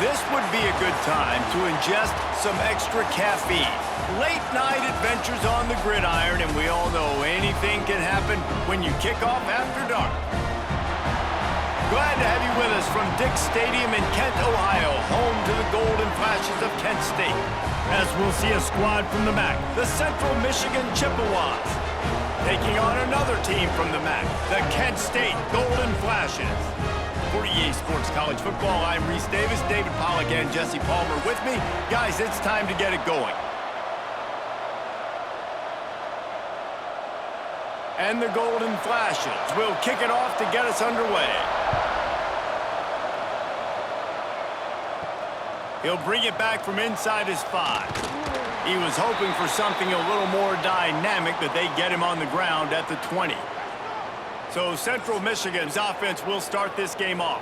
This would be a good time to ingest some extra caffeine. Late night adventures on the gridiron, and we all know anything can happen when you kick off after dark. Glad to have you with us from Dick's Stadium in Kent, Ohio, home to the Golden Flashes of Kent State. As we'll see a squad from the MAC, the Central Michigan Chippewas, taking on another team from the MAC, the Kent State Golden Flashes. For EA Sports College Football, I'm Reese Davis, David Pollack, and Jesse Palmer with me. Guys, it's time to get it going. And the Golden Flashes will kick it off to get us underway. He'll bring it back from inside his 5. He was hoping for something a little more dynamic, but they get him on the ground at the 20. So Central Michigan's offense will start this game off.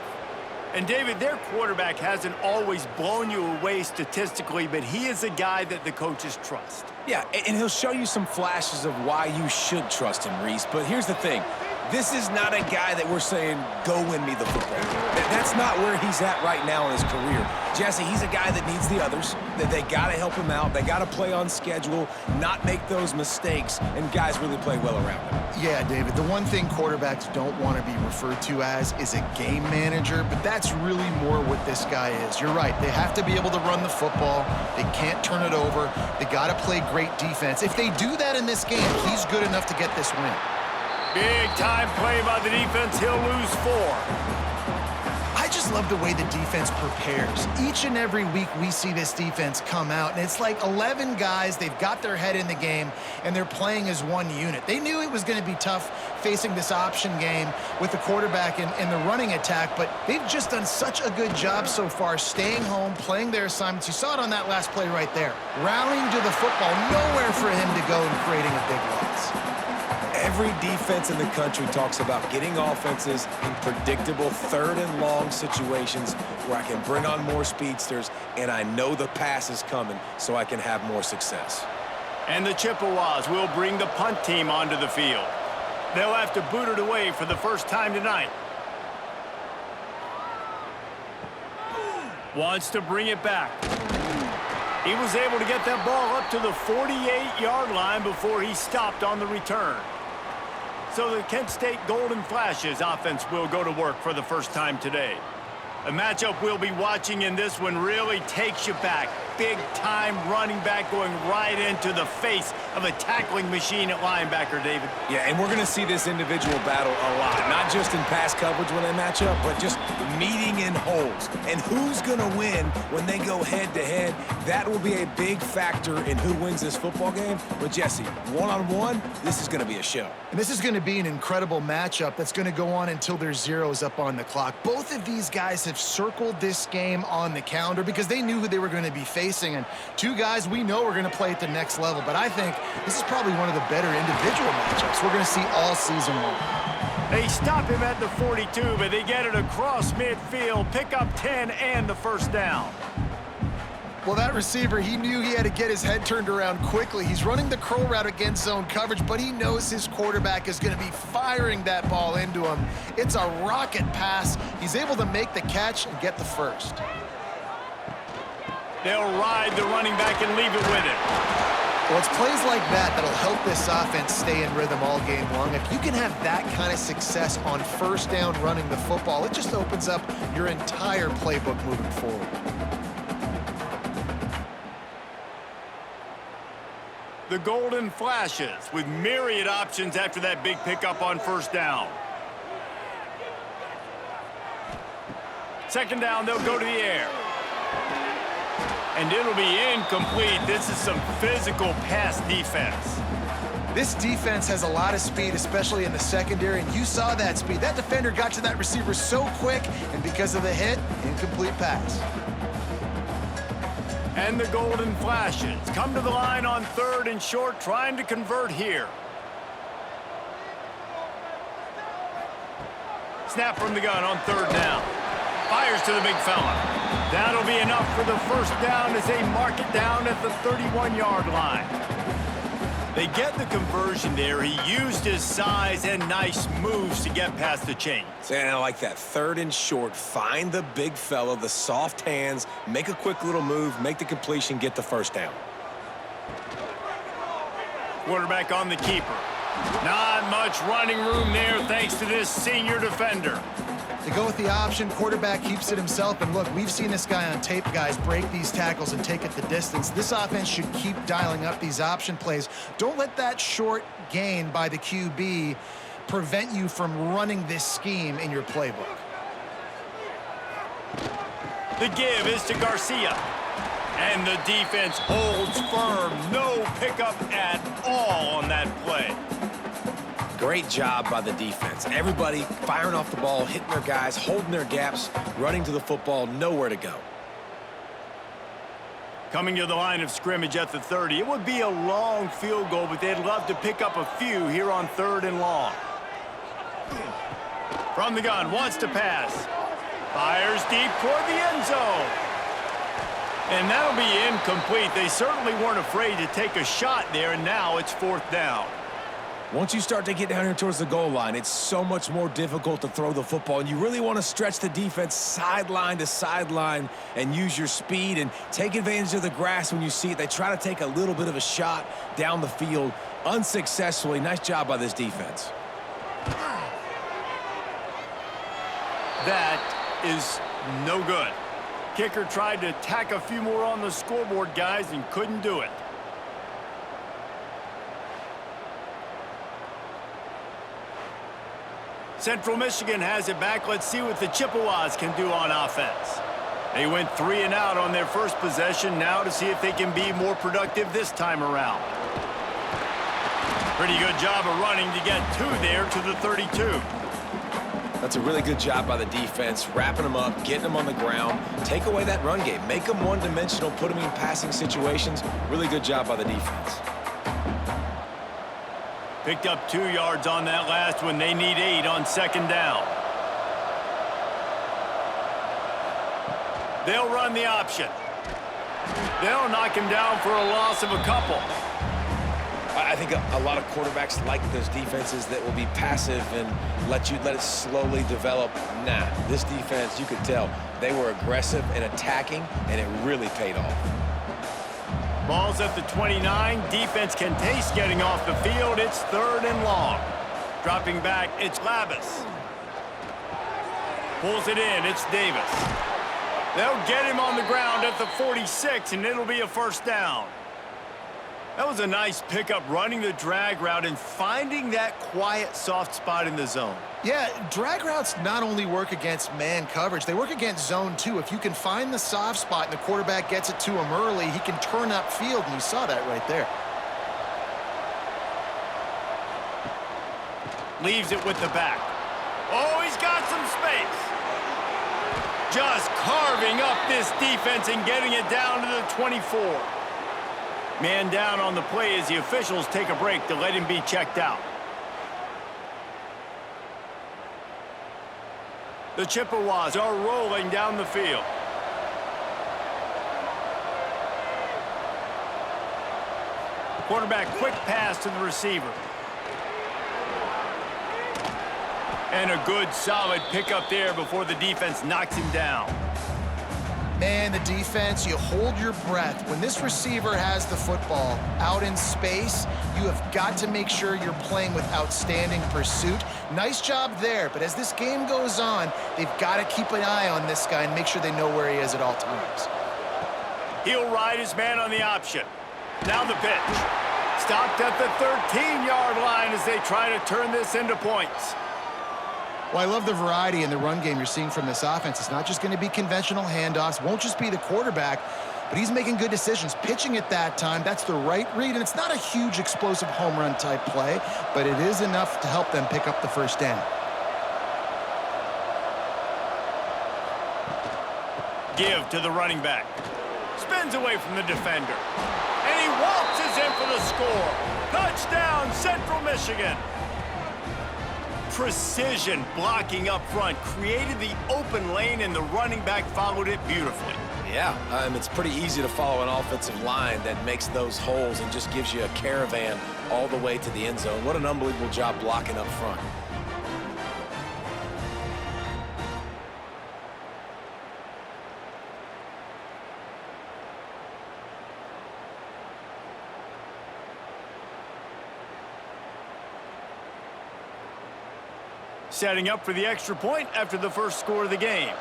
And David, their quarterback hasn't always blown you away statistically, but he is a guy that the coaches trust. Yeah, and he'll show you some flashes of why you should trust him, Reese. But here's the thing. This is not a guy that we're saying, go win me the football game. That's not where he's at right now in his career. Jesse, he's a guy that needs the others, that they got to help him out. They got to play on schedule, not make those mistakes, and guys really play well around him. Yeah, David, the one thing quarterbacks don't want to be referred to as is a game manager, but that's really more what this guy is. You're right. They have to be able to run the football. They can't turn it over. They got to play great defense. If they do that in this game, he's good enough to get this win. Big time play by the defense. He'll lose 4. I just love the way the defense prepares. Each and every week we see this defense come out, and it's like 11 guys. They've got their head in the game, and they're playing as one unit. They knew it was going to be tough facing this option game with the quarterback and the running attack, but they've just done such a good job so far staying home, playing their assignments. You saw it on that last play right there. Rallying to the football, nowhere for him to go and creating a big loss. Every defense in the country talks about getting offenses in predictable third and long situations where I can bring on more speedsters and I know the pass is coming so I can have more success. And the Chippewas will bring the punt team onto the field. They'll have to boot it away for the first time tonight. Wants to bring it back. He was able to get that ball up to the 48-yard line before he stopped on the return. So the Kent State Golden Flashes offense will go to work for the first time today. A matchup we'll be watching in this one really takes you back. Big-time running back going right into the face of a tackling machine at linebacker, David. Yeah, and we're going to see this individual battle a lot. Not just in pass coverage when they match up, but just meeting in holes. And who's going to win when they go head-to-head? That will be a big factor in who wins this football game. But, Jesse, one-on-one, this is going to be a show. And this is going to be an incredible matchup that's going to go on until there's zeros up on the clock. Both of these guys have circled this game on the calendar because they knew who they were going to be facing. And two guys we know are going to play at the next level. But I think this is probably one of the better individual matchups we're going to see all season long. They stop him at the 42, but they get it across midfield, pick up 10 and the first down. Well, that receiver, he knew he had to get his head turned around quickly. He's running the curl route against zone coverage, but he knows his quarterback is going to be firing that ball into him. It's a rocket pass. He's able to make the catch and get the first. They'll ride the running back and leave it with him. Well, it's plays like that that'll help this offense stay in rhythm all game long. If you can have that kind of success on first down running the football, it just opens up your entire playbook moving forward. The Golden Flashes with myriad options after that big pickup on first down. Second down, they'll go to the air. And it'll be incomplete. This is some physical pass defense. This defense has a lot of speed, especially in the secondary, and you saw that speed. That defender got to that receiver so quick, and because of the hit, incomplete pass. And the Golden Flashes come to the line on 3rd and short, trying to convert here. Snap from the gun on 3rd down. Fires to the big fella. That'll be enough for the first down as they mark it down at the 31-yard line. They get the conversion there. He used his size and nice moves to get past the chains. And I like that. 3rd and short. Find the big fella, the soft hands, make a quick little move, make the completion, get the first down. Quarterback on the keeper. Not much running room there thanks to this senior defender. They go with the option. Quarterback keeps it himself. And look, we've seen this guy on tape, guys, break these tackles and take it the distance. This offense should keep dialing up these option plays. Don't let that short gain by the QB prevent you from running this scheme in your playbook. The give is to Garcia. And the defense holds firm. No pickup at all on that play. Great job by the defense. Everybody firing off the ball, hitting their guys, holding their gaps, running to the football, nowhere to go. Coming to the line of scrimmage at the 30. It would be a long field goal, but they'd love to pick up a few here on 3rd and long. From the gun, wants to pass. Fires deep toward the end zone. And that'll be incomplete. They certainly weren't afraid to take a shot there, and now it's 4th down. Once you start to get down here towards the goal line, it's so much more difficult to throw the football, and you really want to stretch the defense sideline to sideline and use your speed and take advantage of the grass when you see it. They try to take a little bit of a shot down the field unsuccessfully. Nice job by this defense. That is no good. Kicker tried to tack a few more on the scoreboard, guys, and couldn't do it. Central Michigan has it back. Let's see what the Chippewas can do on offense. They went 3 and out on their first possession. Now to see if they can be more productive this time around. Pretty good job of running to get 2 there to the 32. That's a really good job by the defense, wrapping them up, getting them on the ground. Take away that run game. Make them one-dimensional, put them in passing situations. Really good job by the defense. Picked up 2 yards on that last one. They need 8 on 2nd down. They'll run the option. They'll knock him down for a loss of a couple. I think a lot of quarterbacks like those defenses that will be passive and let it slowly develop. Nah, this defense, you could tell, they were aggressive and attacking, and it really paid off. Ball's at the 29. Defense can taste getting off the field. It's 3rd and long. Dropping back, it's Labus. Pulls it in, it's Davis. They'll get him on the ground at the 46, and it'll be a 1st down. That was a nice pickup, running the drag route and finding that quiet, soft spot in the zone. Yeah, drag routes not only work against man coverage, they work against zone too. If you can find the soft spot and the quarterback gets it to him early, he can turn upfield, and you saw that right there. Leaves it with the back. Oh, he's got some space. Just carving up this defense and getting it down to the 24. Man down on the play as the officials take a break to let him be checked out. The Chippewas are rolling down the field. Quarterback, quick pass to the receiver. And a good, solid pickup there before the defense knocks him down. Man, the defense, you hold your breath. When this receiver has the football out in space, you have got to make sure you're playing with outstanding pursuit. Nice job there, but as this game goes on, they've got to keep an eye on this guy and make sure they know where he is at all times. He'll ride his man on the option. Now the pitch. Stopped at the 13-yard line as they try to turn this into points. Well, I love the variety in the run game you're seeing from this offense. It's not just going to be conventional handoffs. Won't just be the quarterback, but he's making good decisions. Pitching at that time, that's the right read, and it's not a huge explosive home run type play, but it is enough to help them pick up the 1st down. Give to the running back. Spins away from the defender. And he waltzes in for the score. Touchdown, Central Michigan. Precision blocking up front created the open lane, and the running back followed it beautifully. Yeah, it's pretty easy to follow an offensive line that makes those holes and just gives you a caravan all the way to the end zone. What an unbelievable job blocking up front. Setting up for the extra point after the first score of the game.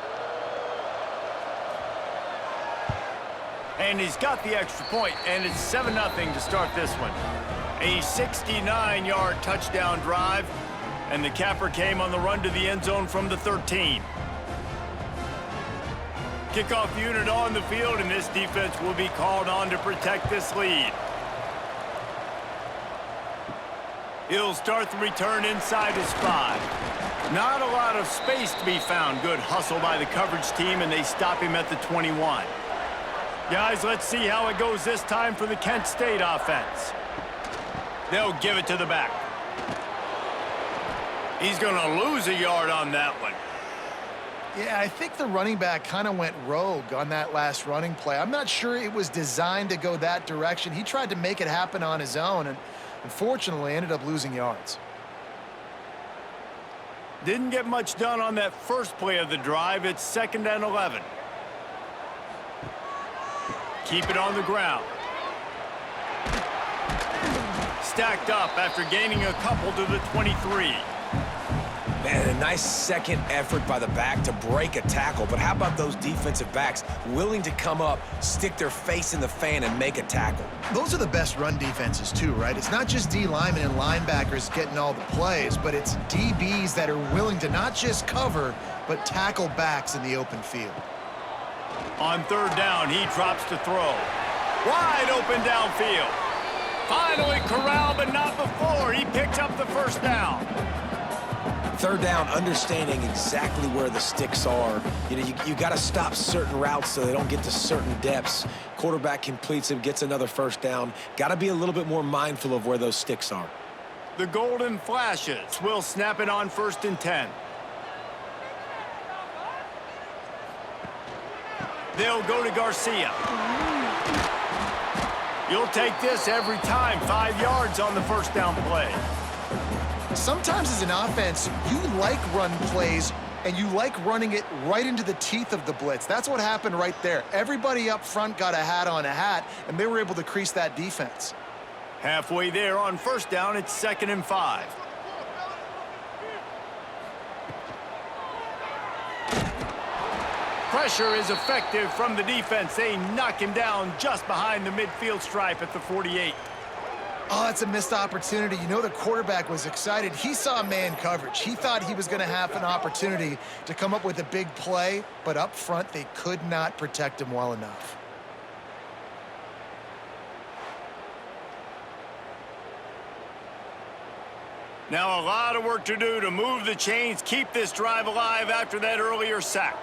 And he's got the extra point, and it's 7-0 to start this one. A 69-yard touchdown drive, and the capper came on the run to the end zone from the 13. Kickoff unit on the field, and this defense will be called on to protect this lead. He'll start the return inside his 5. Not a lot of space to be found. Good hustle by the coverage team, and they stop him at the 21. Guys, let's see how it goes this time for the Kent State offense. They'll give it to the back. He's going to lose a yard on that one. Yeah, I think the running back kind of went rogue on that last running play. I'm not sure it was designed to go that direction. He tried to make it happen on his own, and unfortunately ended up losing yards. Didn't get much done on that first play of the drive. It's 2nd and 11. Keep it on the ground. Stacked up after gaining a couple to the 23. Man, a nice second effort by the back to break a tackle. But how about those defensive backs willing to come up, stick their face in the fan, and make a tackle? Those are the best run defenses too, right? It's not just D linemen and linebackers getting all the plays, but it's DBs that are willing to not just cover, but tackle backs in the open field. On 3rd down, he drops to throw. Wide open downfield. Finally corralled, but not before. He picks up the first down. 3rd down, understanding exactly where the sticks are. You know, you got to stop certain routes so they don't get to certain depths. Quarterback completes them, gets another first down. Got to be a little bit more mindful of where those sticks are. The golden flashes will snap it on 1st and 10. They'll go to Garcia. You'll take this every time. 5 yards on the first down play. Sometimes as an offense, you like run plays, and you like running it right into the teeth of the blitz. That's what happened right there. Everybody up front got a hat on a hat, and they were able to crease that defense. Halfway there on 1st down, it's 2nd and 5. Pressure is effective from the defense. They knock him down just behind the midfield stripe at the 48. Oh, that's a missed opportunity. You know the quarterback was excited. He saw man coverage. He thought he was going to have an opportunity to come up with a big play, but up front, they could not protect him well enough. Now a lot of work to do to move the chains, keep this drive alive after that earlier sack.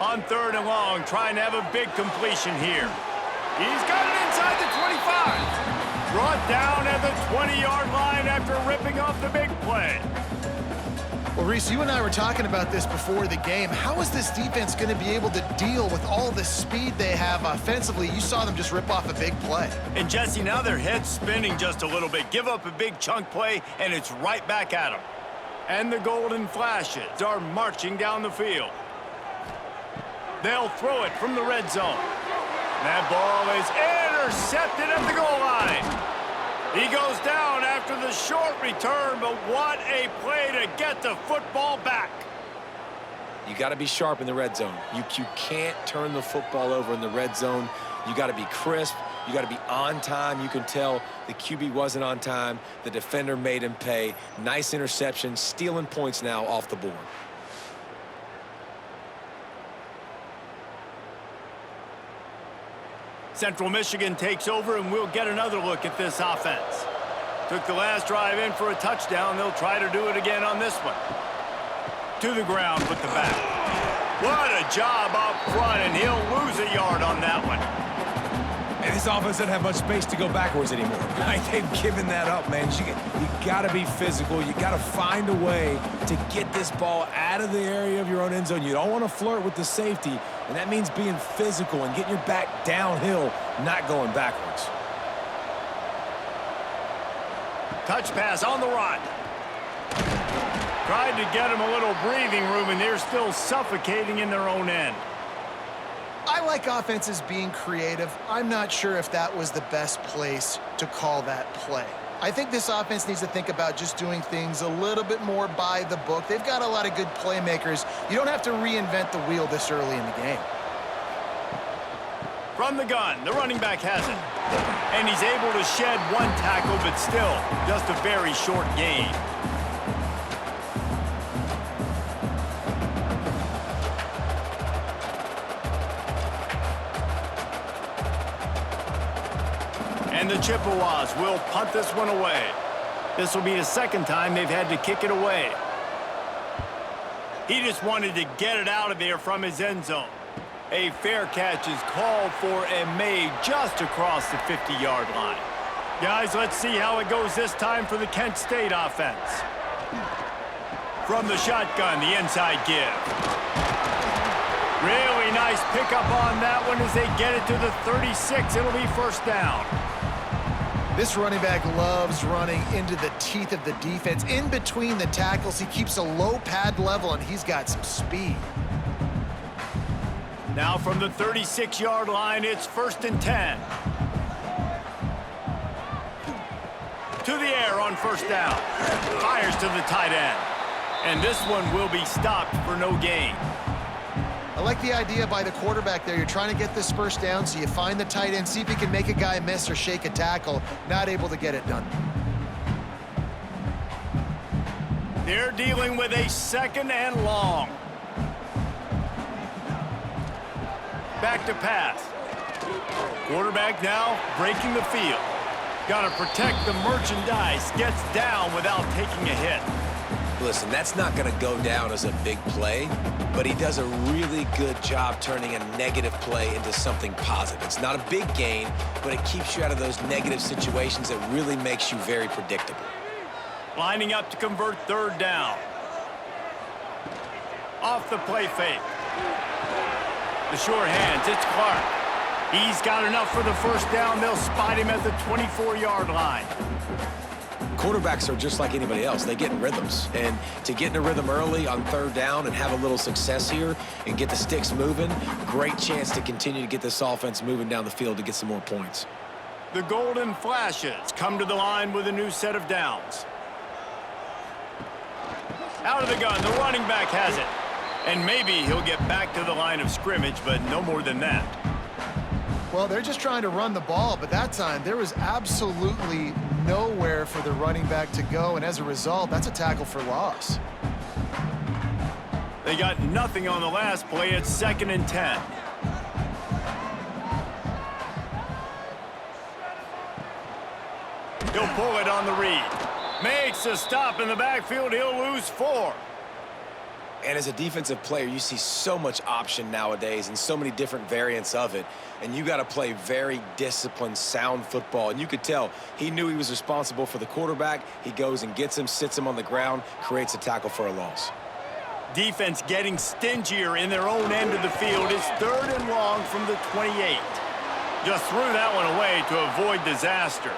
On 3rd and long, trying to have a big completion here. He's got it inside the 25. Brought down at the 20-yard line after ripping off the big play. Well, Reese, you and I were talking about this before the game. How is this defense going to be able to deal with all the speed they have offensively? You saw them just rip off a big play. And, Jesse, now their head's spinning just a little bit. Give up a big chunk play, and it's right back at them. And the golden flashes are marching down the field. They'll throw it from the red zone. That ball is intercepted at the goal line. He goes down after the short return, but what a play to get the football back. You got to be sharp in the red zone. You can't turn the football over in the red zone. You got to be crisp. You got to be on time. You can tell the QB wasn't on time. The defender made him pay. Nice interception, stealing points now off the board. Central Michigan takes over, and we'll get another look at this offense. Took the last drive in for a touchdown. They'll try to do it again on this one. To the ground with the back. What a job up front, and he'll lose a yard on that one. And this offense doesn't have much space to go backwards anymore. Right? They've given that up, man. You got to be physical. You got to find a way to get this ball out of the area of your own end zone. You don't want to flirt with the safety, and that means being physical and getting your back downhill, not going backwards. Touch pass on the run. Tried to get him a little breathing room, and they're still suffocating in their own end. I like offenses being creative. I'm not sure if that was the best place to call that play. I think this offense needs to think about just doing things a little bit more by the book. They've got a lot of good playmakers. You don't have to reinvent the wheel this early in the game. From the gun, the running back has it. And he's able to shed one tackle, but still just a very short gain. And the Chippewas will punt this one away. This will be the second time they've had to kick it away. He just wanted to get it out of there from his end zone. A fair catch is called for and made just across the 50-yard line. Guys, let's see how it goes this time for the Kent State offense. From the shotgun, the inside give. Really nice pickup on that one as they get it to the 36. It'll be first down. This running back loves running into the teeth of the defense. In between the tackles, he keeps a low pad level, and he's got some speed. Now from the 36-yard line, it's 1st and 10. To the air on first down. Fires to the tight end. And this one will be stopped for no gain. I like the idea by the quarterback there. You're trying to get this first down, so you find the tight end, see if he can make a guy miss or shake a tackle. Not able to get it done. They're dealing with a 2nd and long. Back to pass. Quarterback now breaking the field. Got to protect the merchandise. Gets down without taking a hit. Listen, that's not going to go down as a big play, but he does a really good job turning a negative play into something positive. It's not a big gain, but it keeps you out of those negative situations that really makes you very predictable. Lining up to convert 3rd down. Off the play fake. The sure hands, it's Clark. He's got enough for the first down. They'll spot him at the 24-yard line. Quarterbacks are just like anybody else. They get in rhythms. And to get in a rhythm early on 3rd down and have a little success here and get the sticks moving, great chance to continue to get this offense moving down the field to get some more points. The Golden Flashes come to the line with a new set of downs. Out of the gun, the running back has it. And maybe he'll get back to the line of scrimmage, but no more than that. Well, they're just trying to run the ball, but that time there was absolutely nowhere for the running back to go, and as a result, that's a tackle for loss. They got nothing on the last play. It's 2nd and 10. He'll pull it on the read. Makes a stop in the backfield. He'll lose 4. And as a defensive player, you see so much option nowadays and so many different variants of it. And you got to play very disciplined, sound football. And you could tell he knew he was responsible for the quarterback. He goes and gets him, sits him on the ground, creates a tackle for a loss. Defense getting stingier in their own end of the field. It's 3rd and long from the 28. Just threw that one away to avoid disaster.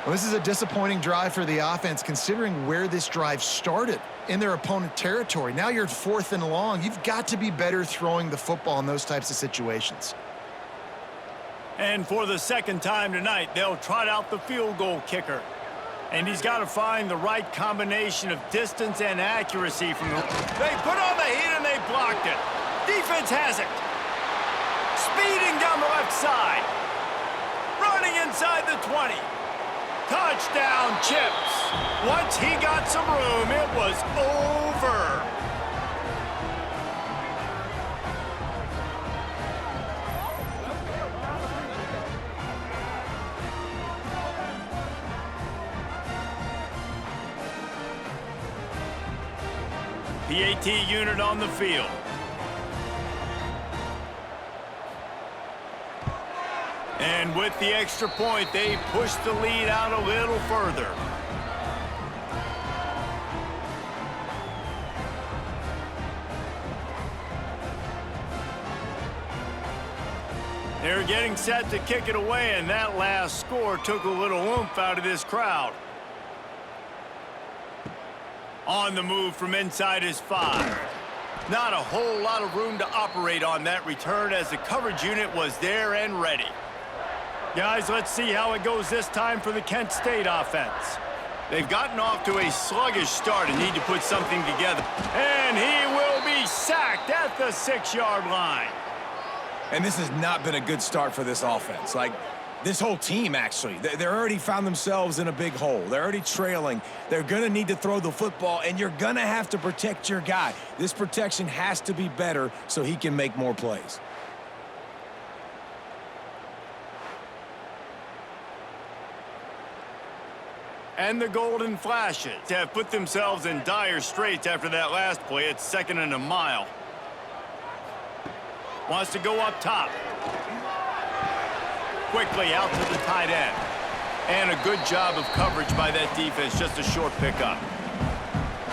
Well, this is a disappointing drive for the offense, considering where this drive started in their opponent territory. Now you're at 4th and long. You've got to be better throwing the football in those types of situations. And for the 2nd time tonight, they'll trot out the field goal kicker. And he's got to find the right combination of distance and accuracy from the... They put on the heat and they blocked it. Defense has it. Speeding down the left side. Running inside the 20. Touchdown, Chips. Once he got some room, it was over. PAT unit on the field. And with the extra point, they push the lead out a little further. They're getting set to kick it away, and that last score took a little oomph out of this crowd. On the move from inside his 5. Not a whole lot of room to operate on that return as the coverage unit was there and ready. Guys, let's see how it goes this time for the Kent State offense. They've gotten off to a sluggish start and need to put something together. And he will be sacked at the 6-yard line. And this has not been a good start for this offense. Like, this whole team, actually. They're already found themselves in a big hole. They're already trailing. They're going to need to throw the football, and you're going to have to protect your guy. This protection has to be better so he can make more plays. And the Golden Flashes have put themselves in dire straits after that last play. It's 2nd and a mile. Wants to go up top. Quickly out to the tight end. And a good job of coverage by that defense. Just a short pickup.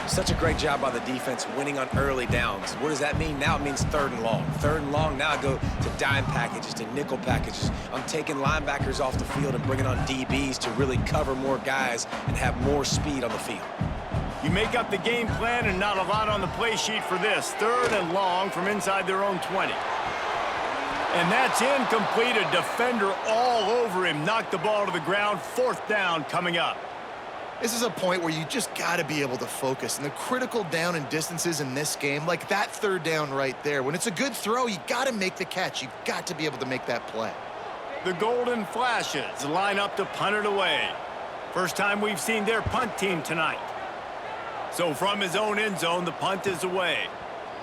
Such a great job by the defense winning on early downs. What does that mean? Now it means 3rd and long. 3rd and long, now I go to dime packages, to nickel packages. I'm taking linebackers off the field and bringing on DBs to really cover more guys and have more speed on the field. You make up the game plan and not a lot on the play sheet for this. 3rd and long from inside their own 20. And that's incomplete. A defender all over him. Knocked the ball to the ground. 4th down coming up. This is a point where you just got to be able to focus. And the critical down and distances in this game, like that 3rd down right there, when it's a good throw, you got to make the catch. You've got to be able to make that play. The Golden Flashes line up to punt it away. First time we've seen their punt team tonight. So from his own end zone, the punt is away.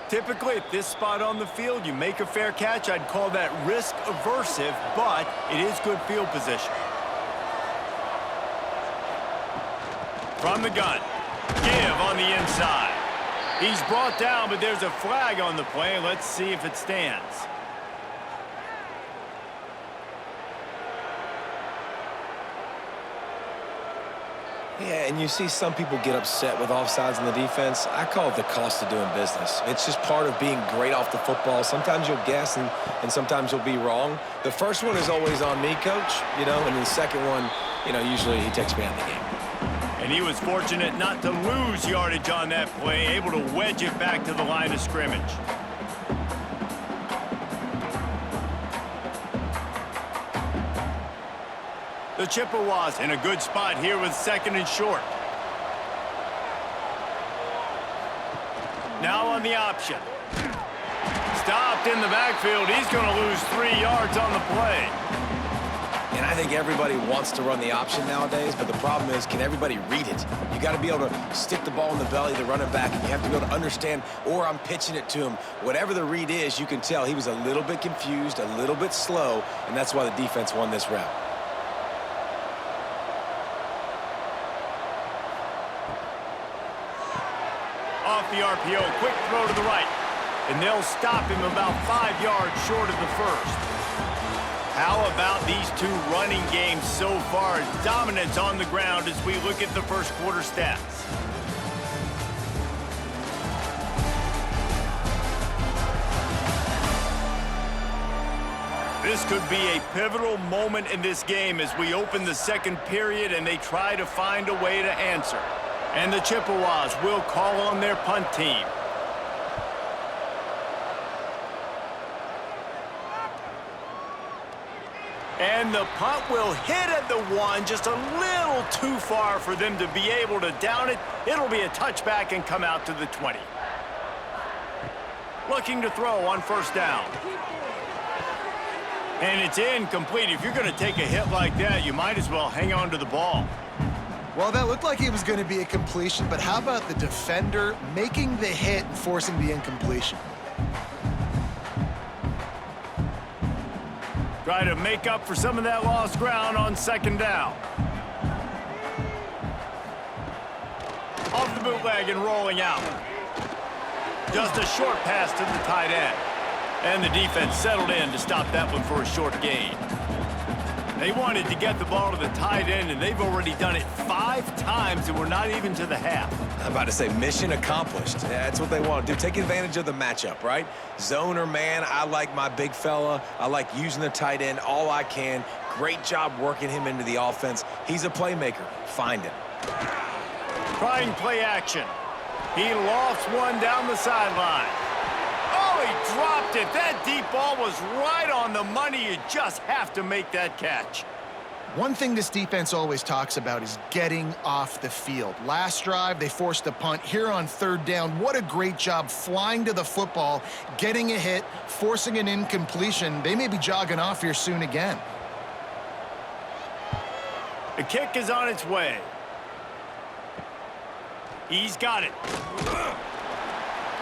Typically, at this spot on the field, you make a fair catch. I'd call that risk-aversive, but it is good field position. From the gun, give on the inside. He's brought down, but there's a flag on the play. Let's see if it stands. Yeah, and you see some people get upset with offsides in the defense. I call it the cost of doing business. It's just part of being great off the football. Sometimes you'll guess and sometimes you'll be wrong. The first one is always on me, coach, and the second one, usually he takes me out of the game. And he was fortunate not to lose yardage on that play, able to wedge it back to the line of scrimmage. The Chippewas in a good spot here with 2nd and short. Now on the option. Stopped in the backfield. He's going to lose 3 yards on the play. And I think everybody wants to run the option nowadays, but the problem is, can everybody read it? You got to be able to stick the ball in the belly of the running back, and you have to be able to understand, or I'm pitching it to him. Whatever the read is, you can tell he was a little bit confused, a little bit slow, and that's why the defense won this round. Off the RPO, quick throw to the right. And they'll stop him about 5 yards short of the first. How about these two running games so far? Dominance on the ground as we look at the first quarter stats. This could be a pivotal moment in this game as we open the second period and they try to find a way to answer. And the Chippewas will call on their punt team. And the punt will hit at the 1, just a little too far for them to be able to down it. It'll be a touchback and come out to the 20. Looking to throw on first down. And it's incomplete. If you're going to take a hit like that, you might as well hang on to the ball. Well, that looked like it was going to be a completion, but how about the defender making the hit and forcing the incompletion? Try to make up for some of that lost ground on second down. Off the bootleg and rolling out. Just a short pass to the tight end. And the defense settled in to stop that one for a short gain. They wanted to get the ball to the tight end, and they've already done it 5 times, and we're not even to the half. I'm about to say mission accomplished. Yeah, that's what they want to do. Take advantage of the matchup, right? Zone or man, I like my big fella. I like using the tight end all I can. Great job working him into the offense. He's a playmaker. Find him. Trying play action. He lofts one down the sideline. Oh, he dropped it. That deep ball was right on the money. You just have to make that catch. One thing this defense always talks about is getting off the field. Last drive, they forced a punt. Here on 3rd down, what a great job flying to the football, getting a hit, forcing an incompletion. They may be jogging off here soon again. The kick is on its way. He's got it.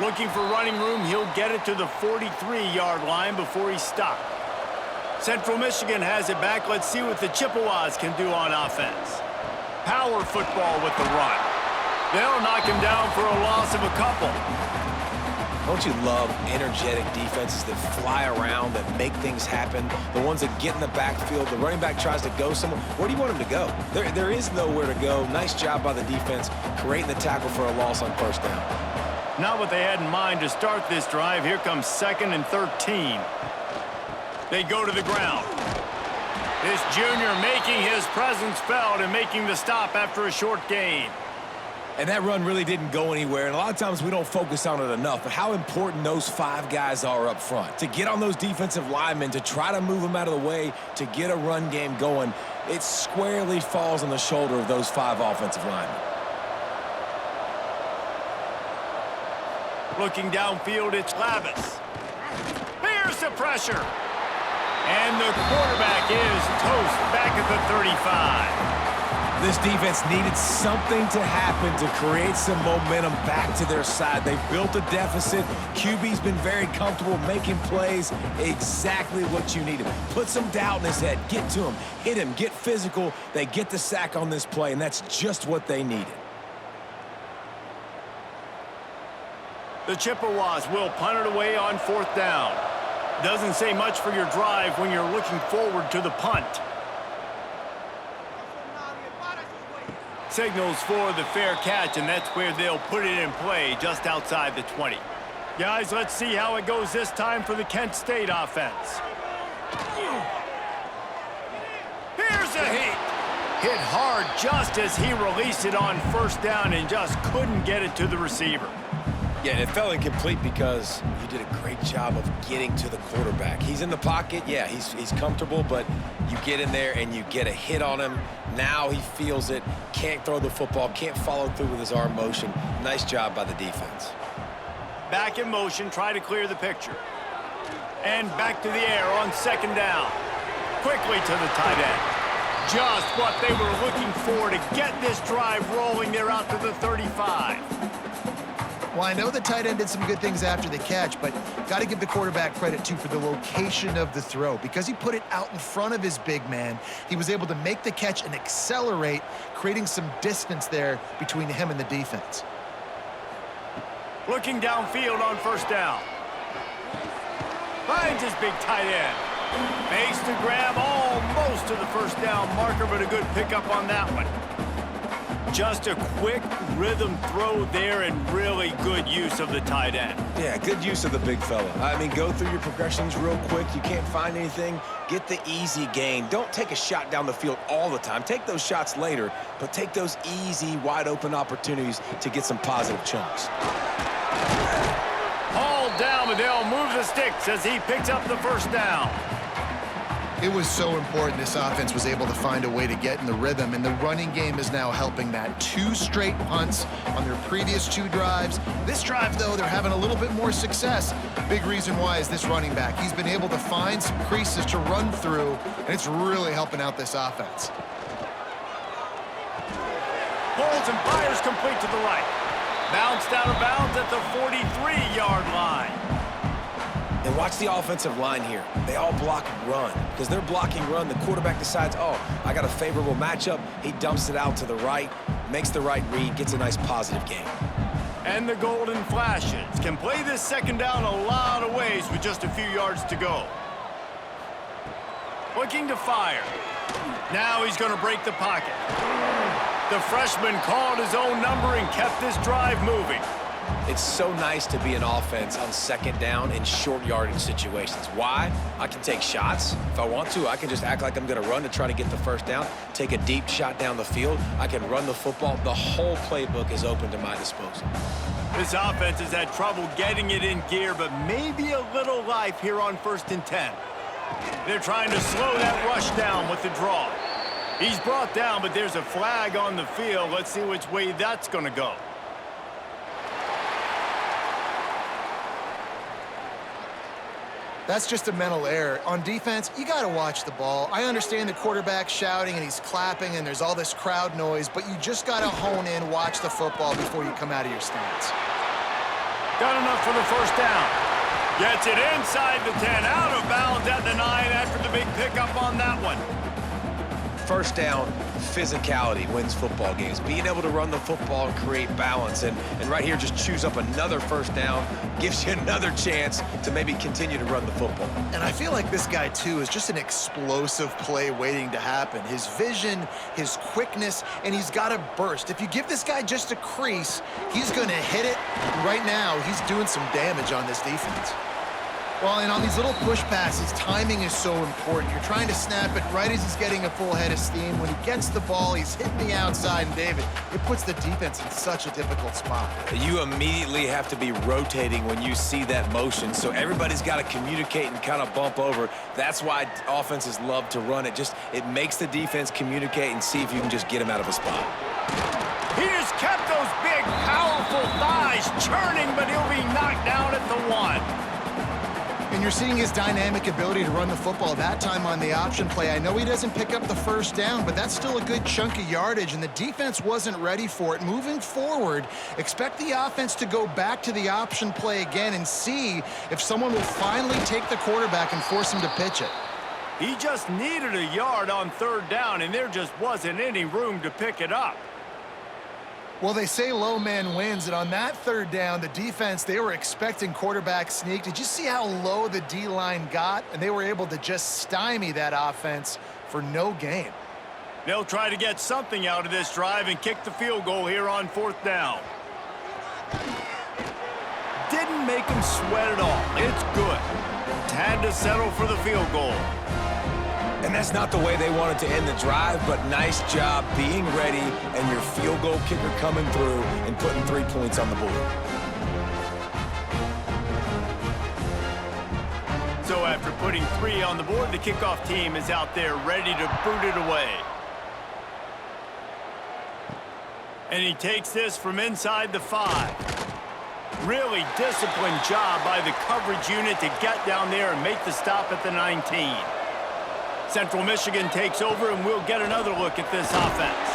Looking for running room, he'll get it to the 43-yard line before he's stopped. Central Michigan has it back. Let's see what the Chippewas can do on offense. Power football with the run. They'll knock him down for a loss of a couple. Don't you love energetic defenses that fly around, that make things happen? The ones that get in the backfield, the running back tries to go somewhere. Where do you want him to go? There is nowhere to go. Nice job by the defense, creating the tackle for a loss on 1st down. Not what they had in mind to start this drive. Here comes 2nd and 13. They go to the ground. This junior making his presence felt and making the stop after a short gain. And that run really didn't go anywhere, and a lot of times we don't focus on it enough, but how important those 5 guys are up front. To get on those defensive linemen, to try to move them out of the way, to get a run game going, it squarely falls on the shoulder of those 5 offensive linemen. Looking downfield, it's Lavis. Here's the pressure. And the quarterback is toast back at the 35. This defense needed something to happen to create some momentum back to their side. They've built a deficit. QB's been very comfortable making plays. Exactly what you needed. Put some doubt in his head. Get to him. Hit him. Get physical. They get the sack on this play, and that's just what they needed. The Chippewas will punt it away on 4th down. Doesn't say much for your drive when you're looking forward to the punt. Signals for the fair catch, and that's where they'll put it in play, just outside the 20. Guys, let's see how it goes this time for the Kent State offense. Here's a hit. Hit hard just as he released it on 1st down and just couldn't get it to the receiver. Yeah, it fell incomplete because you did a great job of getting to the quarterback. He's in the pocket. Yeah, he's comfortable, but you get in there and you get a hit on him. Now he feels it, can't throw the football, can't follow through with his arm motion. Nice job by the defense. Back in motion, try to clear the picture. And back to the air on 2nd down. Quickly to the tight end. Just what they were looking for to get this drive rolling. They're out to the 35. Well, I know the tight end did some good things after the catch, but got to give the quarterback credit, too, for the location of the throw. Because he put it out in front of his big man, he was able to make the catch and accelerate, creating some distance there between him and the defense. Looking downfield on 1st down. Finds his big tight end. Makes the grab almost to the 1st down marker, but a good pickup on that one. Just a quick rhythm throw there and really good use of the tight end. Yeah, good use of the big fella. I mean, go through your progressions real quick. You can't find anything. Get the easy gain. Don't take a shot down the field all the time. Take those shots later, but take those easy, wide-open opportunities to get some positive chunks. All down, but they'll move the sticks as he picks up the 1st down. It was so important this offense was able to find a way to get in the rhythm, and the running game is now helping that. 2 straight punts on their previous 2 drives. This drive, though, they're having a little bit more success. Big reason why is this running back. He's been able to find some creases to run through, and it's really helping out this offense. Pulls and fires complete to the right. Bounced out of bounds at the 43-yard line. And watch the offensive line here. They all block run. Because they're blocking run, the quarterback decides, oh, I got a favorable matchup. He dumps it out to the right, makes the right read, gets a nice positive gain. And the Golden Flashes can play this 2nd down a lot of ways with just a few yards to go. Looking to fire. Now he's going to break the pocket. The freshman called his own number and kept this drive moving. It's so nice to be an offense on second down in short yardage situations. Why? I can take shots. If I want to, I can just act like I'm going to run to try to get the first down, take a deep shot down the field. I can run the football. The whole playbook is open to my disposal. This offense has had trouble getting it in gear, but maybe a little life here on 1st and 10. They're trying to slow that rush down with the draw. He's brought down, but there's a flag on the field. Let's see which way that's going to go. That's just a mental error. On defense, you got to watch the ball. I understand the quarterback shouting and he's clapping and there's all this crowd noise, but you just got to hone in, watch the football before you come out of your stance. Got enough for the first down. Gets it inside the 10, out of bounds at the 9 after the big pickup on that one. First down, physicality wins football games. Being able to run the football and create balance. And right here, just choose up another first down, gives you another chance to maybe continue to run the football. And I feel like this guy, too, is just an explosive play waiting to happen. His vision, his quickness, and he's got a burst. If you give this guy just a crease, he's going to hit it. Right now, he's doing some damage on this defense. Well, and on these little push passes, timing is so important. You're trying to snap it right as he's getting a full head of steam. When he gets the ball, he's hitting the outside, and David, it puts the defense in such a difficult spot. You immediately have to be rotating when you see that motion, so everybody's got to communicate and kind of bump over. That's why offenses love to run it. It makes the defense communicate and see if you can just get him out of a spot. He just kept those big, powerful thighs churning, but he'll be knocked down at the 1. And you're seeing his dynamic ability to run the football that time on the option play. I know he doesn't pick up the first down, but that's still a good chunk of yardage, and the defense wasn't ready for it. Moving forward, expect the offense to go back to the option play again and see if someone will finally take the quarterback and force him to pitch it. He just needed a yard on 3rd down, and there just wasn't any room to pick it up. Well, they say low man wins, and on that 3rd down, the defense, they were expecting quarterback sneak. Did you see how low the D-line got? And they were able to just stymie that offense for no gain. They'll try to get something out of this drive and kick the field goal here on 4th down. Didn't make him sweat at all. It's good. Had to settle for the field goal. And that's not the way they wanted to end the drive, but nice job being ready and your field goal kicker coming through and putting 3 points on the board. So after putting 3 on the board, the kickoff team is out there ready to boot it away. And he takes this from inside the 5. Really disciplined job by the coverage unit to get down there and make the stop at the 19. Central Michigan takes over, and we'll get another look at this offense.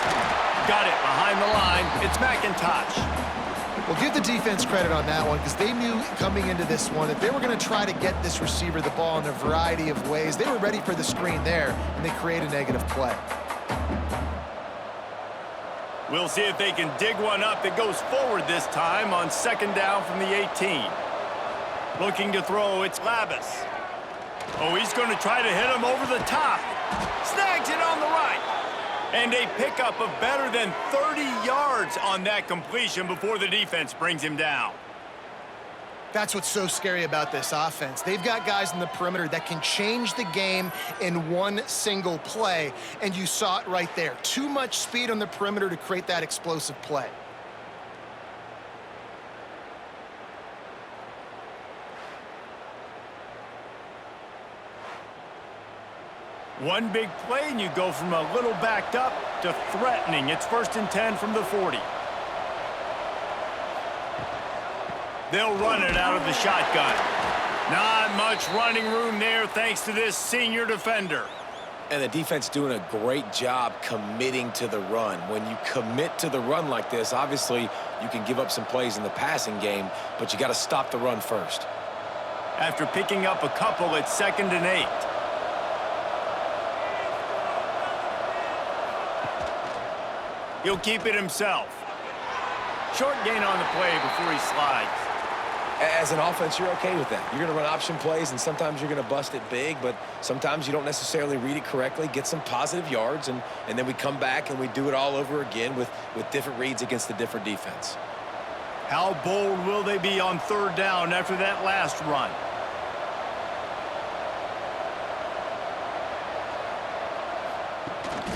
Got it behind the line. It's McIntosh. Well, give the defense credit on that one, because they knew coming into this one that they were going to try to get this receiver the ball in a variety of ways. They were ready for the screen there, and they create a negative play. We'll see if they can dig one up that goes forward this time on 2nd down from the 18. Looking to throw, it's Labus. Oh, he's going to try to hit him over the top. Snags it on the right. And a pickup of better than 30 yards on that completion before the defense brings him down. That's what's so scary about this offense. They've got guys in the perimeter that can change the game in one single play, and you saw it right there. Too much speed on the perimeter to create that explosive play. One big play, and you go from a little backed up to threatening. It's 1st and 10 from the 40. They'll run it out of the shotgun. Not much running room there thanks to this senior defender. And the defense doing a great job committing to the run. When you commit to the run like this, obviously you can give up some plays in the passing game, but you got to stop the run first. After picking up a couple, it's 2nd and 8. He'll keep it himself. Short gain on the play before he slides. As an offense, you're okay with that. You're going to run option plays, and sometimes you're going to bust it big, but sometimes you don't necessarily read it correctly, get some positive yards, and then we come back and we do it all over again with different reads against the different defense. How bold will they be on third down after that last run?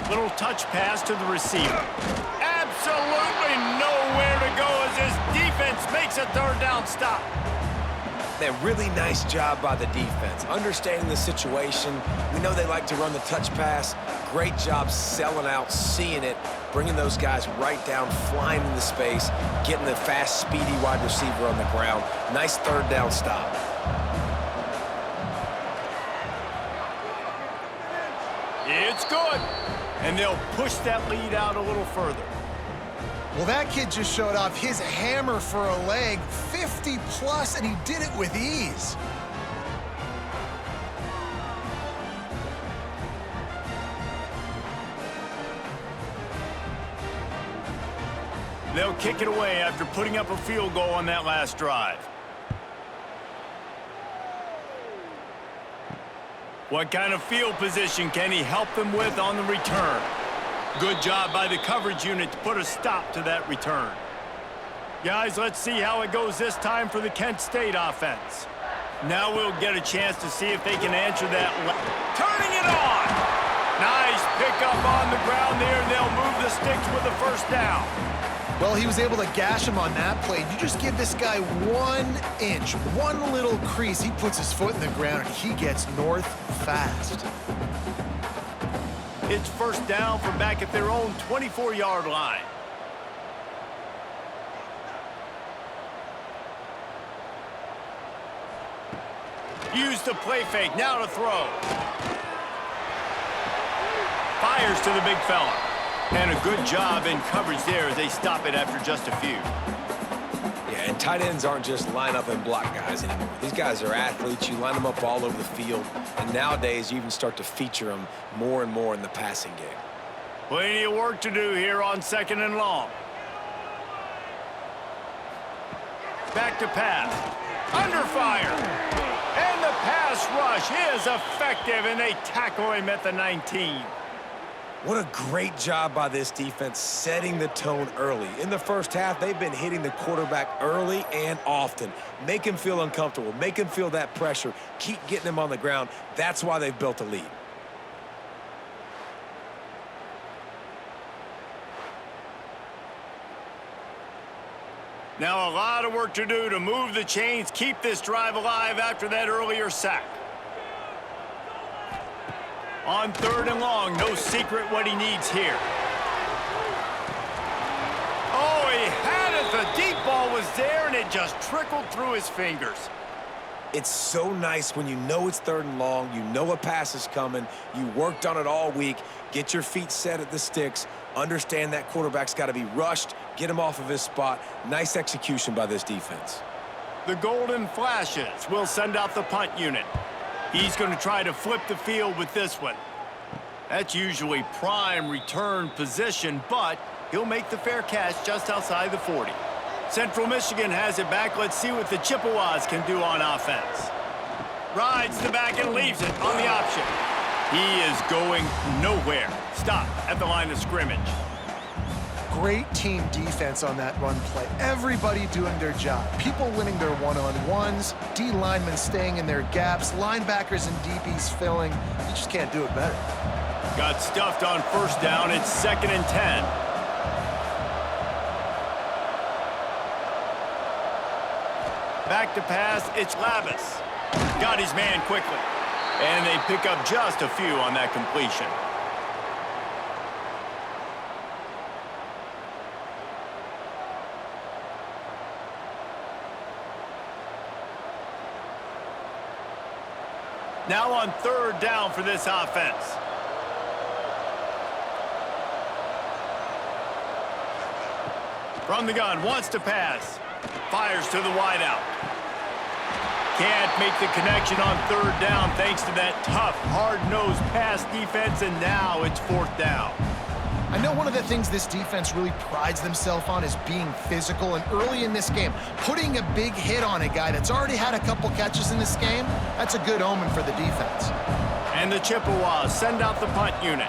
Little touch pass to the receiver. Absolutely nowhere to go as his defense makes a third down stop. That really nice job by the defense, understanding the situation. We know they like to run the touch pass. Great job selling out, seeing it, bringing those guys right down, flying into space, getting the fast, speedy wide receiver on the ground. Nice third down stop. It's good. And they'll push that lead out a little further. Well, that kid just showed off his hammer for a leg, 50+, and he did it with ease. They'll kick it away after putting up a field goal on that last drive. What kind of field position can he help them with on the return? Good job by the coverage unit to put a stop to that return. Guys, let's see how it goes this time for the Kent State offense. Now we'll get a chance to see if they can answer that. Turning it on! Nice pickup on the ground there, and they'll move the sticks with the first down. Well, he was able to gash him on that play. You just give this guy 1 inch, one little crease. He puts his foot in the ground, and he gets north fast. It's first down from back at their own 24-yard line. Use the play fake, now to throw. Fires to the big fella. And a good job in coverage there as they stop it after just a few. Yeah, and tight ends aren't just line up and block guys anymore. These guys are athletes. You line them up all over the field. And nowadays, you even start to feature them more and more in the passing game. Plenty of work to do here on 2nd and long. Back to pass. Under fire. And the pass rush is effective, and they tackle him at the 19. What a great job by this defense setting the tone early. In the first half, they've been hitting the quarterback early and often. Make him feel uncomfortable. Make him feel that pressure. Keep getting him on the ground. That's why they've built a lead. Now a lot of work to do to move the chains, keep this drive alive after that earlier sack. On 3rd and long, no secret what he needs here. Oh, he had it. The deep ball was there, and it just trickled through his fingers. It's so nice when you know it's 3rd and long, you know a pass is coming, you worked on it all week, get your feet set at the sticks, understand that quarterback's got to be rushed, get him off of his spot. Nice execution by this defense. The Golden Flashes will send out the punt unit. He's going to try to flip the field with this one. That's usually prime return position, but he'll make the fair catch just outside the 40. Central Michigan has it back. Let's see what the Chippewas can do on offense. Rides the back and leaves it on the option. He is going nowhere. Stop at the line of scrimmage. Great team defense on that run play. Everybody doing their job. People winning their one-on-ones, D linemen staying in their gaps, linebackers and DBs filling. You just can't do it better. Got stuffed on 1st down. It's 2nd and 10. Back to pass. It's Lavis. Got his man quickly. And they pick up just a few on that completion. Now on 3rd down for this offense. From the gun, wants to pass. Fires to the wideout. Can't make the connection on 3rd down thanks to that tough, hard-nosed pass defense, and now it's 4th down. I know one of the things this defense really prides themselves on is being physical, and early in this game, putting a big hit on a guy that's already had a couple catches in this game, that's a good omen for the defense. And the Chippewas send out the punt unit.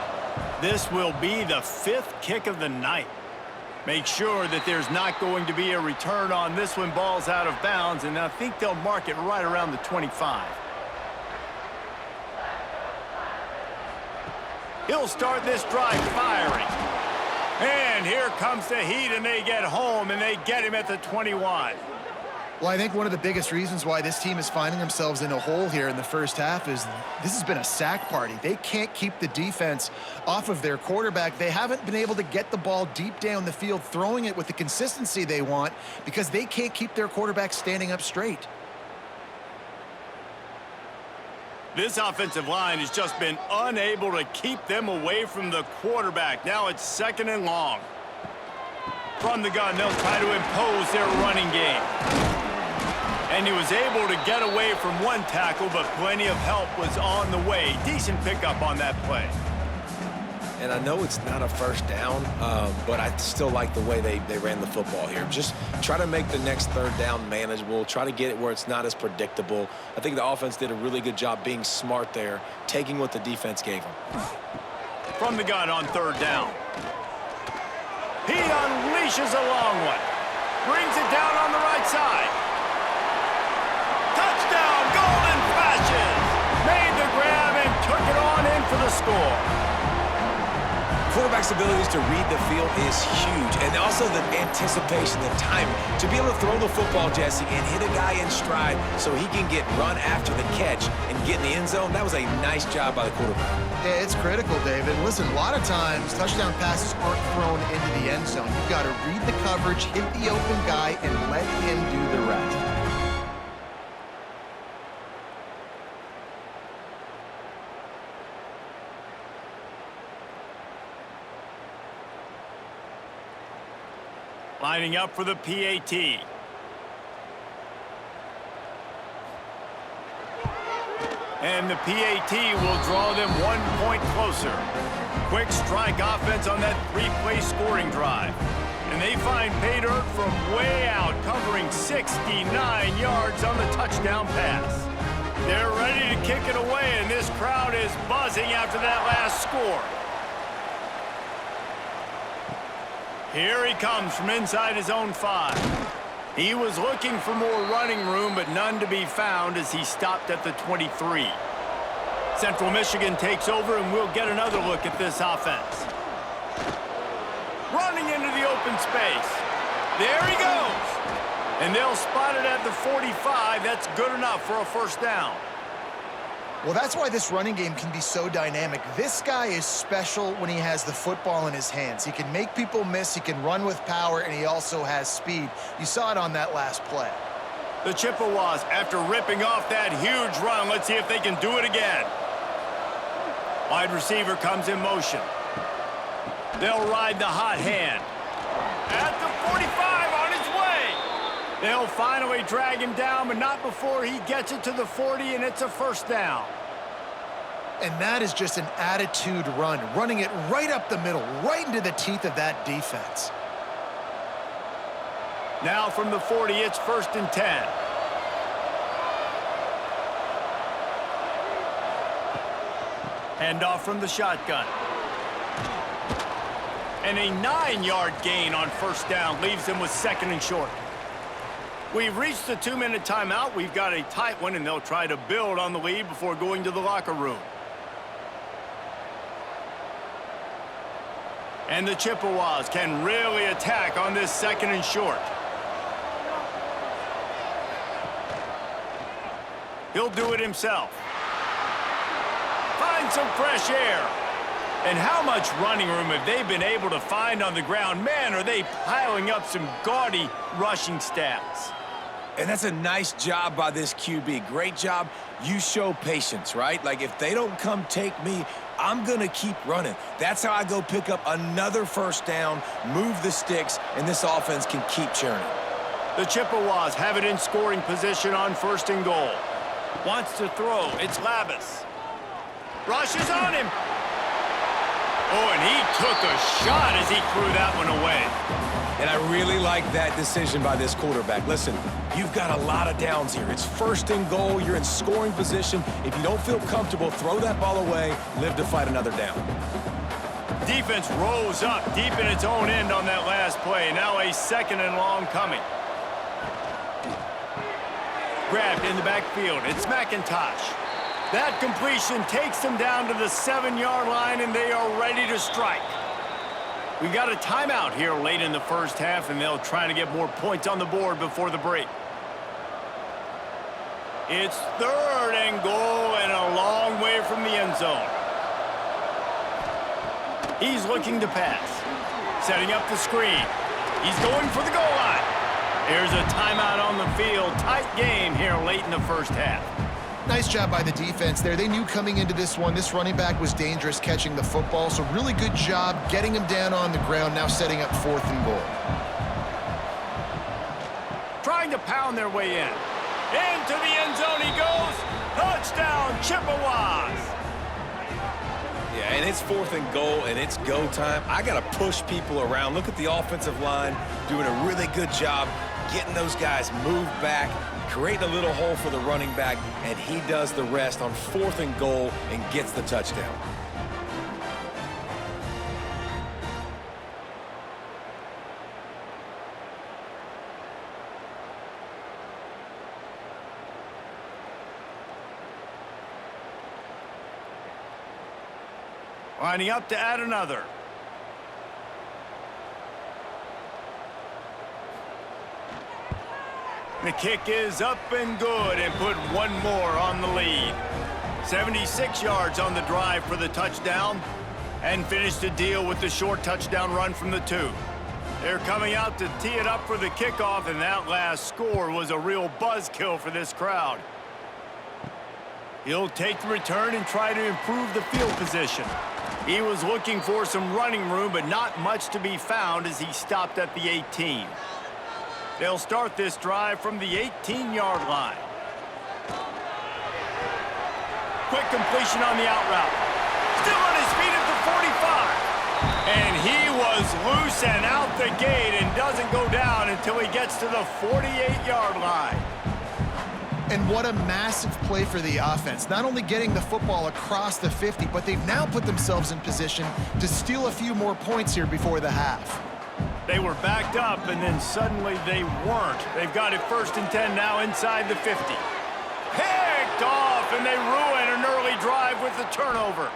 This will be the 5th kick of the night. Make sure that there's not going to be a return on this when ball's out of bounds, and I think they'll mark it right around the 25. He'll start this drive firing. And here comes the heat, and they get home, and they get him at the 21. Well, I think one of the biggest reasons why this team is finding themselves in a hole here in the first half is this has been a sack party. They can't keep the defense off of their quarterback. They haven't been able to get the ball deep down the field, throwing it with the consistency they want because they can't keep their quarterback standing up straight. This offensive line has just been unable to keep them away from the quarterback. Now it's 2nd and long. From the gun, they'll try to impose their running game. And he was able to get away from one tackle, but plenty of help was on the way. Decent pickup on that play. And I know it's not a first down, but I still like the way they ran the football here. Just try to make the next 3rd down manageable. Try to get it where it's not as predictable. I think the offense did a really good job being smart there, taking what the defense gave them. From the gun on 3rd down. He unleashes a long one. Brings it down on the right side. Touchdown, Golden Flashes! Made the grab and took it on in for the score. Quarterback's abilities to read the field is huge, and also the anticipation, the timing. To be able to throw the football, Jesse, and hit a guy in stride so he can get run after the catch and get in the end zone, that was a nice job by the quarterback. Yeah, it's critical, David. Listen, a lot of times, touchdown passes aren't thrown into the end zone. You've got to read the coverage, hit the open guy, and let him do the rest. Lining up for the PAT. And the PAT will draw them 1 point closer. Quick strike offense on that 3-play scoring drive. And they find pay dirt from way out, covering 69 yards on the touchdown pass. They're ready to kick it away, and this crowd is buzzing after that last score. Here he comes from inside his own 5. He was looking for more running room, but none to be found as he stopped at the 23. Central Michigan takes over, and we'll get another look at this offense. Running into the open space. There he goes. And they'll spot it at the 45. That's good enough for a 1st down. Well, that's why this running game can be so dynamic. This guy is special when he has the football in his hands. He can make people miss, he can run with power, and he also has speed. You saw it on that last play. The Chippewas, after ripping off that huge run, let's see if they can do it again. Wide receiver comes in motion. They'll ride the hot hand. At the 45, on his way. They'll finally drag him down, but not before he gets it to the 40, and it's a 1st down. And that is just an attitude run, running it right up the middle, right into the teeth of that defense. Now from the 40, it's 1st and 10. Handoff from the shotgun. And a 9-yard gain on 1st down leaves them with 2nd and short. We've reached the 2-minute timeout. We've got a tight one, and they'll try to build on the lead before going to the locker room. And the Chippewas can really attack on this 2nd and short. He'll do it himself. Find some fresh air. And how much running room have they been able to find on the ground? Man, are they piling up some gaudy rushing stats. And that's a nice job by this QB. Great job. You show patience, right? Like, if they don't come take me, I'm going to keep running. That's how I go pick up another 1st down, move the sticks, and this offense can keep churning. The Chippewas have it in scoring position on 1st and goal. Wants to throw. It's Labus. Rushes on him. Oh, and he took a shot as he threw that one away. And I really like that decision by this quarterback. Listen, you've got a lot of downs here. It's 1st and goal. You're in scoring position. If you don't feel comfortable, throw that ball away. Live to fight another down. Defense rose up deep in its own end on that last play. Now a 2nd and long coming. Grabbed in the backfield. It's McIntosh. That completion takes them down to the 7-yard line, and they are ready to strike. We got a timeout here late in the first half, and they'll try to get more points on the board before the break. It's 3rd and goal and a long way from the end zone. He's looking to pass. Setting up the screen. He's going for the goal line. There's a timeout on the field. Tight game here late in the first half. Nice job by the defense there. They knew coming into this one, this running back was dangerous catching the football, so really good job getting him down on the ground, now setting up 4th and goal. Trying to pound their way in. Into the end zone he goes. Touchdown, Chippewas. Yeah, and it's 4th and goal, and it's go time. I got to push people around. Look at the offensive line doing a really good job getting those guys moved back, creating a little hole for the running back, and he does the rest on 4th and goal and gets the touchdown. Lining up to add another. The kick is up and good and put one more on the lead. 76 yards on the drive for the touchdown and finished the deal with the short touchdown run from the 2. They're coming out to tee it up for the kickoff, and that last score was a real buzzkill for this crowd. He'll take the return and try to improve the field position. He was looking for some running room, but not much to be found as he stopped at the 18. They'll start this drive from the 18-yard line. Quick completion on the out route. Still on his feet at the 45. And he was loose and out the gate and doesn't go down until he gets to the 48-yard line. And what a massive play for the offense. Not only getting the football across the 50, but they've now put themselves in position to steal a few more points here before the half. They were backed up, and then suddenly they weren't. They've got it 1st and 10 now inside the 50. Picked off, and they ruin an early drive with the turnover.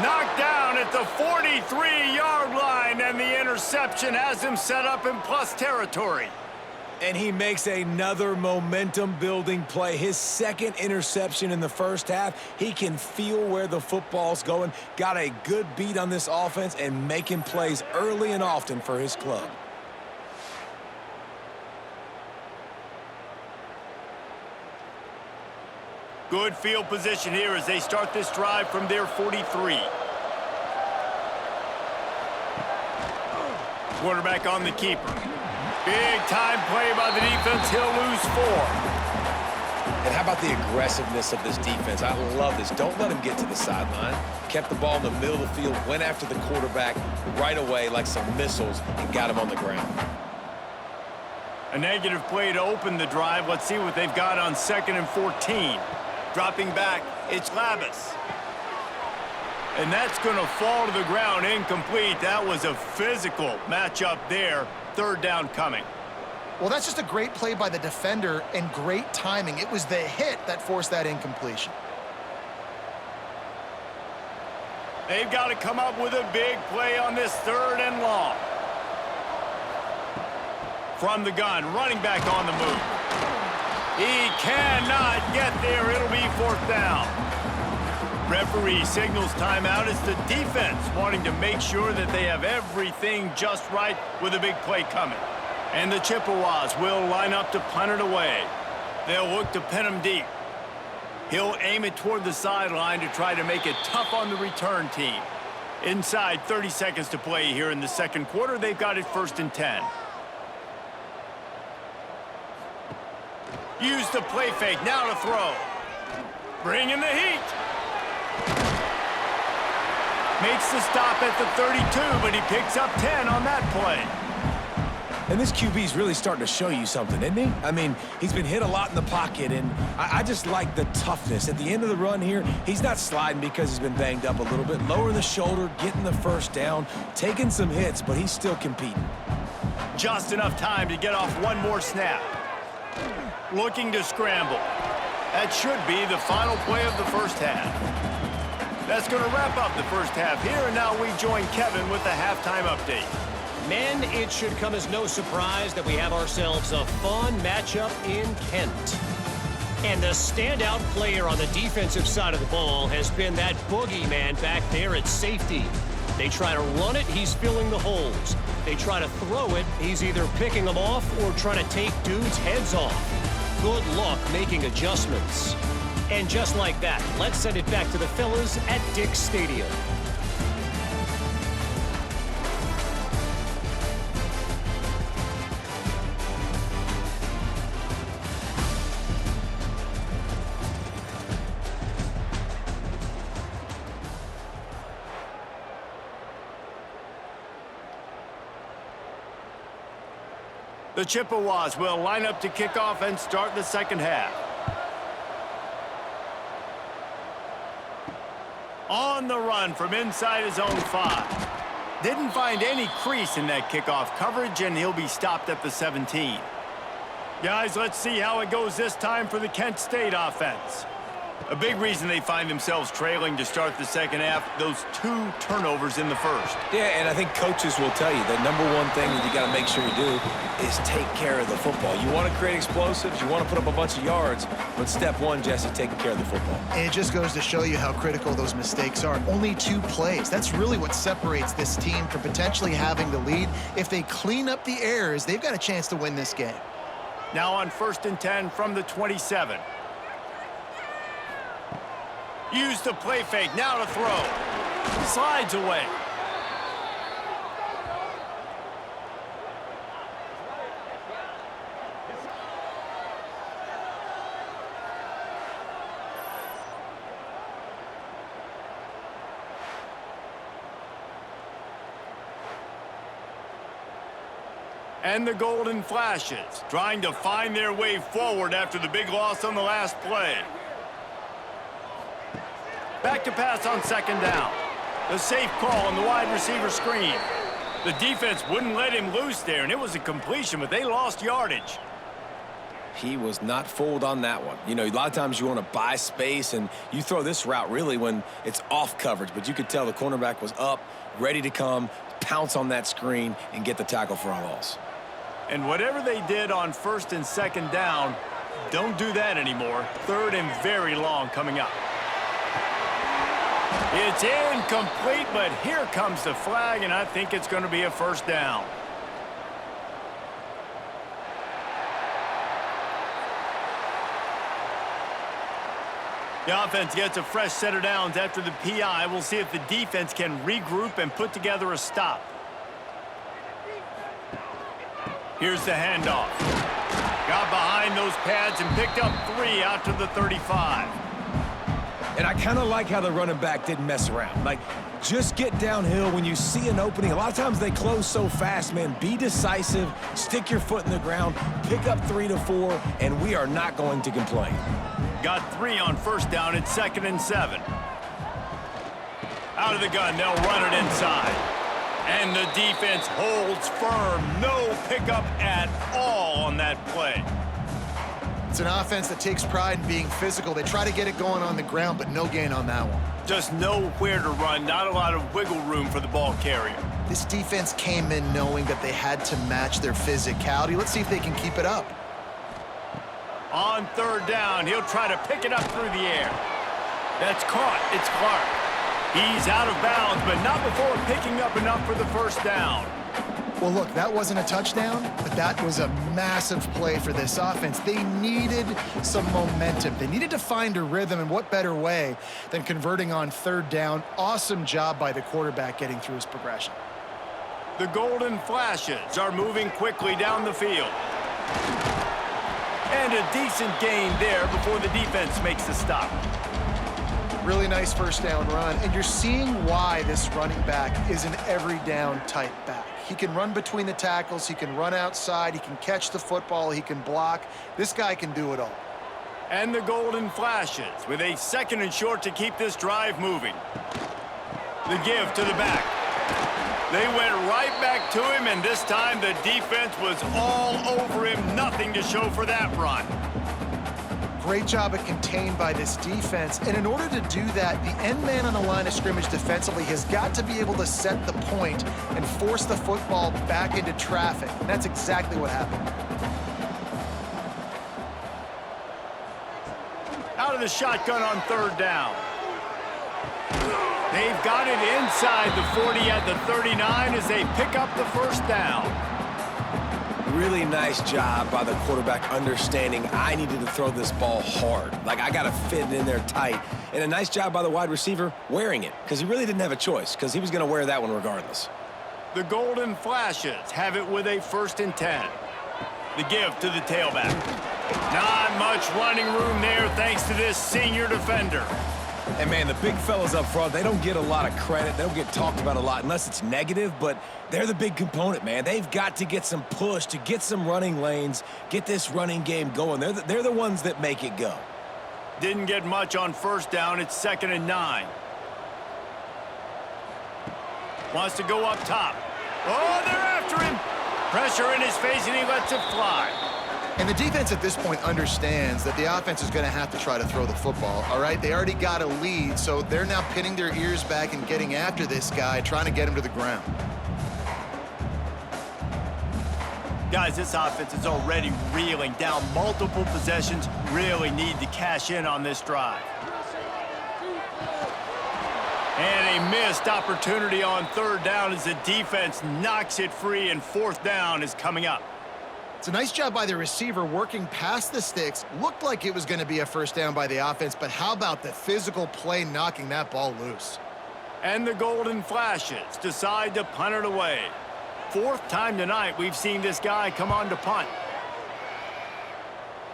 Knocked down at the 43-yard line, and the interception has him set up in plus territory. And he makes another momentum-building play. His 2nd interception in the first half. He can feel where the football's going. Got a good beat on this offense and making plays early and often for his club. Good field position here as they start this drive from their 43. Quarterback on the keeper. Big time play by the defense. He'll lose 4. And how about the aggressiveness of this defense? I love this. Don't let him get to the sideline. Kept the ball in the middle of the field, went after the quarterback right away like some missiles and got him on the ground. A negative play to open the drive. Let's see what they've got on 2nd and 14. Dropping back, it's Labus. And that's going to fall to the ground incomplete. That was a physical matchup there. 3rd down coming. Well, that's just a great play by the defender and great timing. It was the hit that forced that incompletion. They've got to come up with a big play on this 3rd and long. From the gun, running back on the move. He cannot get there. It'll be 4th down. Referee signals timeout. It's the defense wanting to make sure that they have everything just right with a big play coming. And the Chippewas will line up to punt it away. They'll look to pin him deep. He'll aim it toward the sideline to try to make it tough on the return team. Inside 30 seconds to play here in the 2nd quarter. They've got it 1st and 10. Use the play fake. Now to throw. Bring in the heat. Makes the stop at the 32, but he picks up 10 on that play. And this QB's really starting to show you something, isn't he? I mean, he's been hit a lot in the pocket, and I just like the toughness. At the end of the run here, he's not sliding because he's been banged up a little bit. Lowering the shoulder, getting the first down, taking some hits, but he's still competing. Just enough time to get off one more snap. Looking to scramble. That should be the final play of the first half. That's going to wrap up the first half here, and now we join Kevin with the halftime update. Men, it should come as no surprise that we have ourselves a fun matchup in Kent. And the standout player on the defensive side of the ball has been that boogeyman back there at safety. They try to run it, he's filling the holes. They try to throw it, he's either picking them off or trying to take dudes' heads off. Good luck making adjustments. And just like that, let's send it back to the fellas at Dick's Stadium. The Chippewas will line up to kick off and start the second half. On the run from inside his own 5. Didn't find any crease in that kickoff coverage, and he'll be stopped at the 17. Guys, let's see how it goes this time for the Kent State offense. A big reason they find themselves trailing to start the second half, those 2 turnovers in the first. Yeah, and I think coaches will tell you the number one thing that you got to make sure you do is take care of the football. You want to create explosives, you want to put up a bunch of yards, but step one, Jesse, taking care of the football. And it just goes to show you how critical those mistakes are. Only 2 plays. That's really what separates this team from potentially having the lead. If they clean up the errors, they've got a chance to win this game. Now on 1st and 10 from the 27. Use the play fake, now to throw. Slides away. And the Golden Flashes, trying to find their way forward after the big loss on the last play. Back to pass on 2nd down. The safe call on the wide receiver screen. The defense wouldn't let him loose there, and it was a completion, but they lost yardage. He was not fooled on that one. You know, a lot of times you want to buy space, and you throw this route really when it's off coverage, but you could tell the cornerback was up, ready to come, pounce on that screen, and get the tackle for a loss. And whatever they did on 1st and 2nd down, don't do that anymore. 3rd and very long coming up. It's incomplete, but here comes the flag, and I think it's going to be a 1st down. The offense gets a fresh set of downs after the PI. We'll see if the defense can regroup and put together a stop. Here's the handoff. Got behind those pads and picked up 3 out to the 35. And I kind of like how the running back didn't mess around. Like, just get downhill when you see an opening. A lot of times they close so fast, man. Be decisive, stick your foot in the ground, pick up 3 to 4, and we are not going to complain. Got 3 on 1st down. It's 2nd and 7. Out of the gun, they'll run it inside. And the defense holds firm. No pickup at all on that play. It's an offense that takes pride in being physical. They try to get it going on the ground, but no gain on that one. Just nowhere to run. Not a lot of wiggle room for the ball carrier. This defense came in knowing that they had to match their physicality. Let's see if they can keep it up. On 3rd down, he'll try to pick it up through the air. That's caught. It's Clark. He's out of bounds, but not before picking up enough for the 1st down. Well, look, that wasn't a touchdown, but that was a massive play for this offense. They needed some momentum. They needed to find a rhythm, and what better way than converting on 3rd down. Awesome job by the quarterback getting through his progression. The Golden Flashes are moving quickly down the field. And a decent gain there before the defense makes the stop. Really nice first down run, and you're seeing why this running back is an every down type back. He can run between the tackles, he can run outside, he can catch the football, he can block. This guy can do it all. And the golden flashes with a 2nd and short to keep this drive moving. The give to the back. They went right back to him, and this time the defense was all over him. Nothing to show for that run. Great job at contained by this defense. And in order to do that, the end man on the line of scrimmage defensively has got to be able to set the point and force the football back into traffic. And that's exactly what happened. Out of the shotgun on 3rd down. They've got it inside the 40 at the 39 as they pick up the first down. Really nice job by the quarterback understanding I needed to throw this ball hard. Like, I got to fit it in there tight. And a nice job by the wide receiver wearing it, because he really didn't have a choice, because he was going to wear that one regardless. The golden flashes have it with a 1st and 10. The give to the tailback. Not much running room there thanks to this senior defender. And, man, the big fellas up front, they don't get a lot of credit. They don't get talked about a lot unless it's negative, but they're the big component, man. They've got to get some push to get some running lanes, get this running game going. They're the ones that make it go. Didn't get much on 1st down. It's 2nd and 9. Wants to go up top. Oh, they're after him. Pressure in his face, and he lets it fly. And the defense at this point understands that the offense is going to have to try to throw the football, all right? They already got a lead, so they're now pinning their ears back and getting after this guy, trying to get him to the ground. Guys, this offense is already reeling down multiple possessions. Really need to cash in on this drive. And a missed opportunity on 3rd down as the defense knocks it free, and 4th down is coming up. It's a nice job by the receiver working past the sticks. Looked like it was going to be a 1st down by the offense, but how about the physical play knocking that ball loose? And the golden flashes decide to punt it away. 4th time tonight we've seen this guy come on to punt.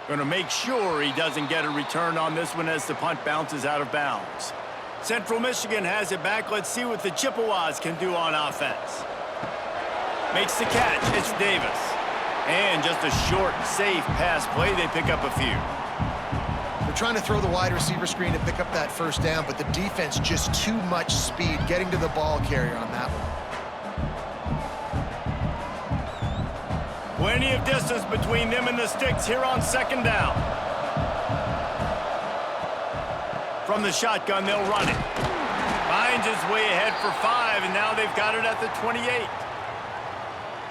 Going to make sure he doesn't get a return on this one as the punt bounces out of bounds. Central Michigan has it back. Let's see what the Chippewas can do on offense. Makes the catch. It's Davis. And just a short, safe pass play. They pick up a few. They're trying to throw the wide receiver screen to pick up that 1st down, but the defense just too much speed getting to the ball carrier on that one. Plenty of distance between them and the sticks here on 2nd down. From the shotgun, they'll run it. Finds his way ahead for 5, and now they've got it at the 28.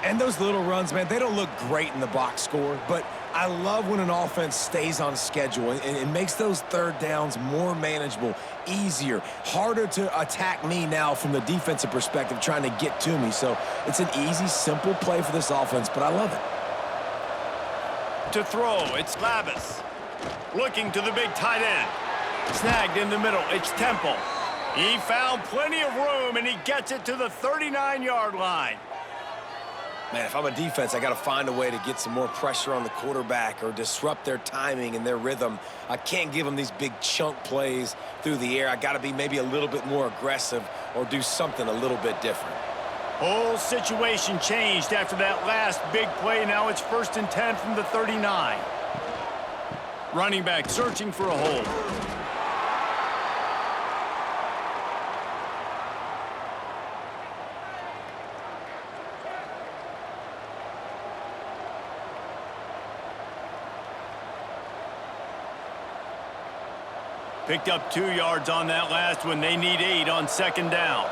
And those little runs, man, they don't look great in the box score, but I love when an offense stays on schedule and it makes those 3rd downs more manageable, easier, harder to attack me now from the defensive perspective trying to get to me. So it's an easy, simple play for this offense, but I love it. To throw, it's Labus. Looking to the big tight end. Snagged in the middle, it's Temple. He found plenty of room, and he gets it to the 39-yard line. Man, if I'm a defense, I got to find a way to get some more pressure on the quarterback or disrupt their timing and their rhythm. I can't give them these big chunk plays through the air. I got to be maybe a little bit more aggressive or do something a little bit different. Whole situation changed after that last big play. Now it's 1st and 10 from the 39. Running back searching for a hole. Picked up 2 yards on that last one. They need 8 on 2nd down.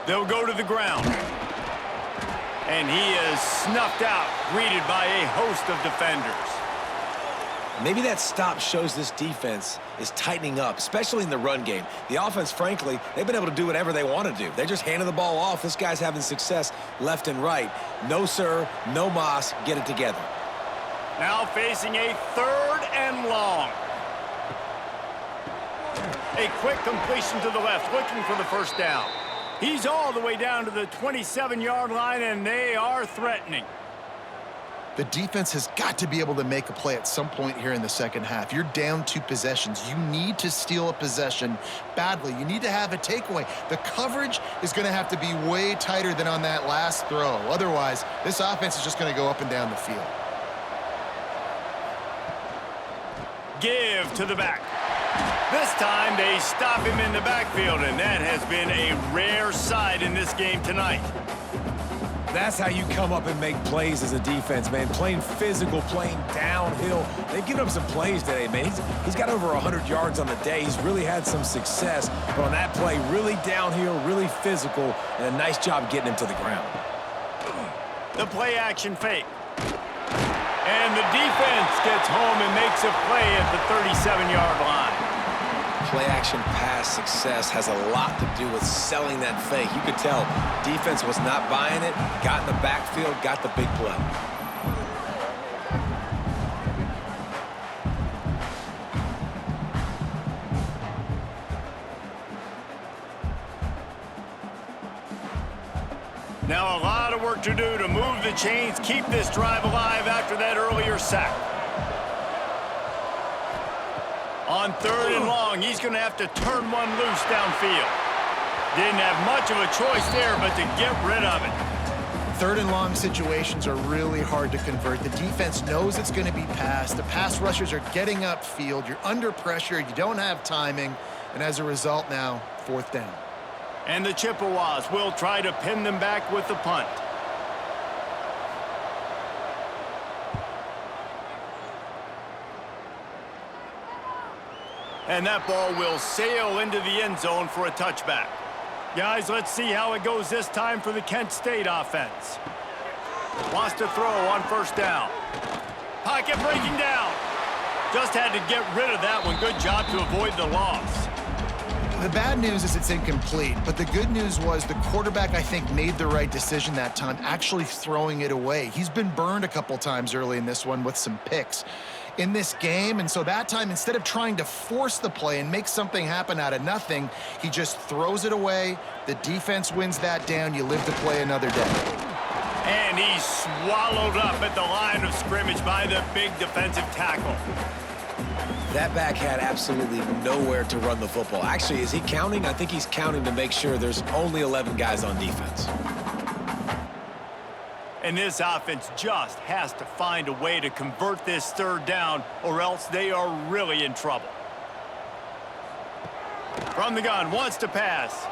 They'll go to the ground. And he is snuffed out, greeted by a host of defenders. Maybe that stop shows this defense is tightening up, especially in the run game. The offense, frankly, they've been able to do whatever they want to do. They're just handing the ball off. This guy's having success left and right. No, sir, no mas, get it together. Now facing a 3rd and long. A quick completion to the left, looking for the 1st down. He's all the way down to the 27-yard line, and they are threatening. The defense has got to be able to make a play at some point here in the second half. You're down 2 possessions. You need to steal a possession badly. You need to have a takeaway. The coverage is going to have to be way tighter than on that last throw. Otherwise, this offense is just going to go up and down the field. Give to the back. This time they stop him in the backfield, and that has been a rare sight in this game tonight. That's how you come up and make plays as a defense, man. Playing physical, playing downhill. They've given up some plays today, man. He's got over 100 yards on the day. He's really had some success. But on that play, really downhill, really physical, and a nice job getting him to the ground. The play action fake. And the defense gets home and makes a play at the 37-yard line. Play-action pass success has a lot to do with selling that fake. You could tell defense was not buying it, got in the backfield, got the big play. Now a lot of work to do to move the chains, keep this drive alive after that earlier sack. On 3rd and long, he's going to have to turn one loose downfield. Didn't have much of a choice there, but to get rid of it. 3rd and long situations are really hard to convert. The defense knows it's going to be passed. The pass rushers are getting upfield. You're under pressure. You don't have timing. And as a result now, 4th down. And the Chippewas will try to pin them back with the punt. And that ball will sail into the end zone for a touchback. Guys, let's see how it goes this time for the Kent State offense. Wants to throw on 1st down. Pocket breaking down. Just had to get rid of that one. Good job to avoid the loss. The bad news is it's incomplete, but the good news was the quarterback, I think, made the right decision that time, actually throwing it away. He's been burned a couple times early in this one with some picks in this game, and so that time, instead of trying to force the play and make something happen out of nothing, he just throws it away. The defense wins that down. You live to play another day. And he's swallowed up at the line of scrimmage by the big defensive tackle. That back had absolutely nowhere to run the football. Actually, is he counting? I think he's counting to make sure there's only 11 guys on defense. And this offense just has to find a way to convert this 3rd down, or else they are really in trouble. From the gun, wants to pass.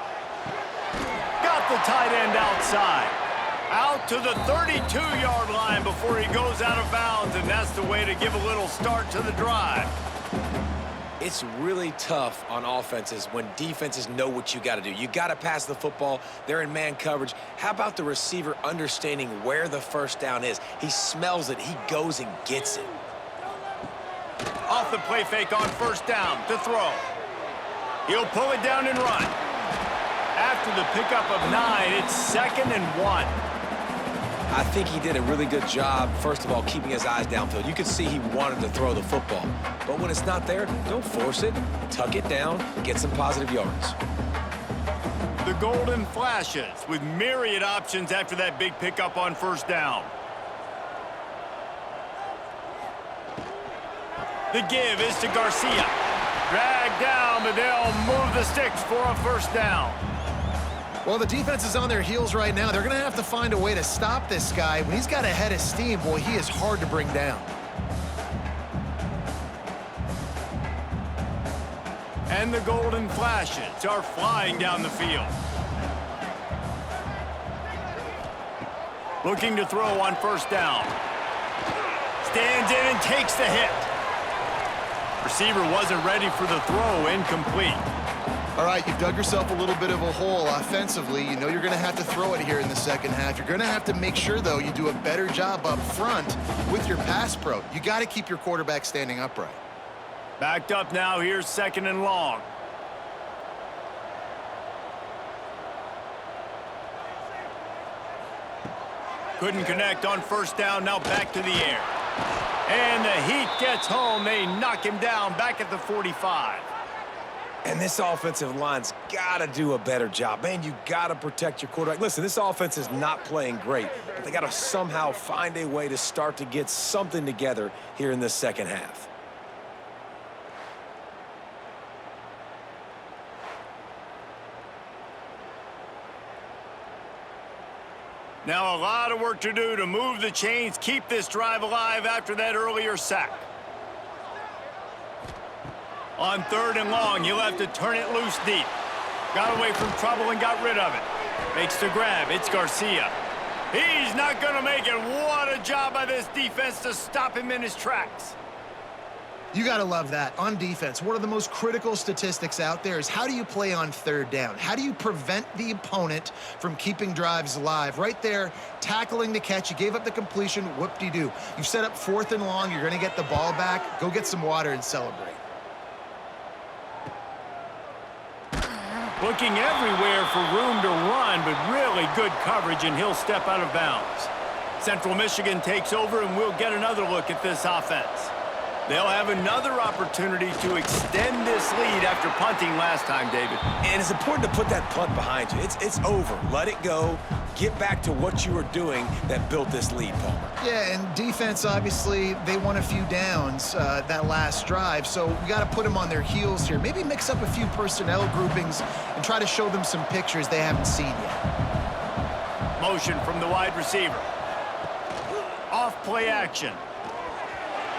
Got the tight end outside. Out to the 32-yard line before he goes out of bounds, and that's the way to give a little start to the drive. It's really tough on offenses when defenses know what you got to do. You got to pass the football. They're in man coverage. How about the receiver understanding where the 1st down is? He smells it. He goes and gets it. Off the play fake on 1st down to throw. He'll pull it down and run. After the pickup of 9, it's 2nd and 1. I think he did a really good job, first of all, keeping his eyes downfield. You could see he wanted to throw the football. But when it's not there, don't force it. Tuck it down, get some positive yards. The Golden Flashes with myriad options after that big pickup on 1st down. The give is to Garcia. Dragged down, but they'll move the sticks for a 1st down. Well, the defense is on their heels right now. They're going to have to find a way to stop this guy. When he's got a head of steam, boy, he is hard to bring down. And the Golden Flashes are flying down the field. Looking to throw on 1st down. Stands in and takes the hit. Receiver wasn't ready for the throw, incomplete. All right, you've dug yourself a little bit of a hole offensively. You know you're going to have to throw it here in the second half. You're going to have to make sure, though, you do a better job up front with your pass pro. You got to keep your quarterback standing upright. Backed up now, here's 2nd and long. Couldn't connect on 1st down, now back to the air. And the heat gets home. They knock him down back at the 45. And this offensive line's got to do a better job. Man, you got to protect your quarterback. Listen, this offense is not playing great, but they got to somehow find a way to start to get something together here in this second half. Now a lot of work to do to move the chains, keep this drive alive after that earlier sack. On 3rd and long, you'll have to turn it loose deep. Got away from trouble and got rid of it. Makes the grab. It's Garcia. He's not going to make it. What a job by this defense to stop him in his tracks. You got to love that. On defense, one of the most critical statistics out there is how do you play on 3rd down? How do you prevent the opponent from keeping drives alive? Right there, tackling the catch. You gave up the completion. Whoop-de-doo. You've set up 4th and long. You're going to get the ball back. Go get some water and celebrate. Looking everywhere for room to run, but really good coverage, and he'll step out of bounds. Central Michigan takes over, and we'll get another look at this offense. They'll have another opportunity to extend this lead after punting last time, David. And it's important to put that punt behind you. It's over. Let it go. Get back to what you were doing that built this lead, Palmer. Yeah, and defense, obviously, they won a few downs that last drive, so we got to put them on their heels here. Maybe mix up a few personnel groupings and try to show them some pictures they haven't seen yet. Motion from the wide receiver. Off play action.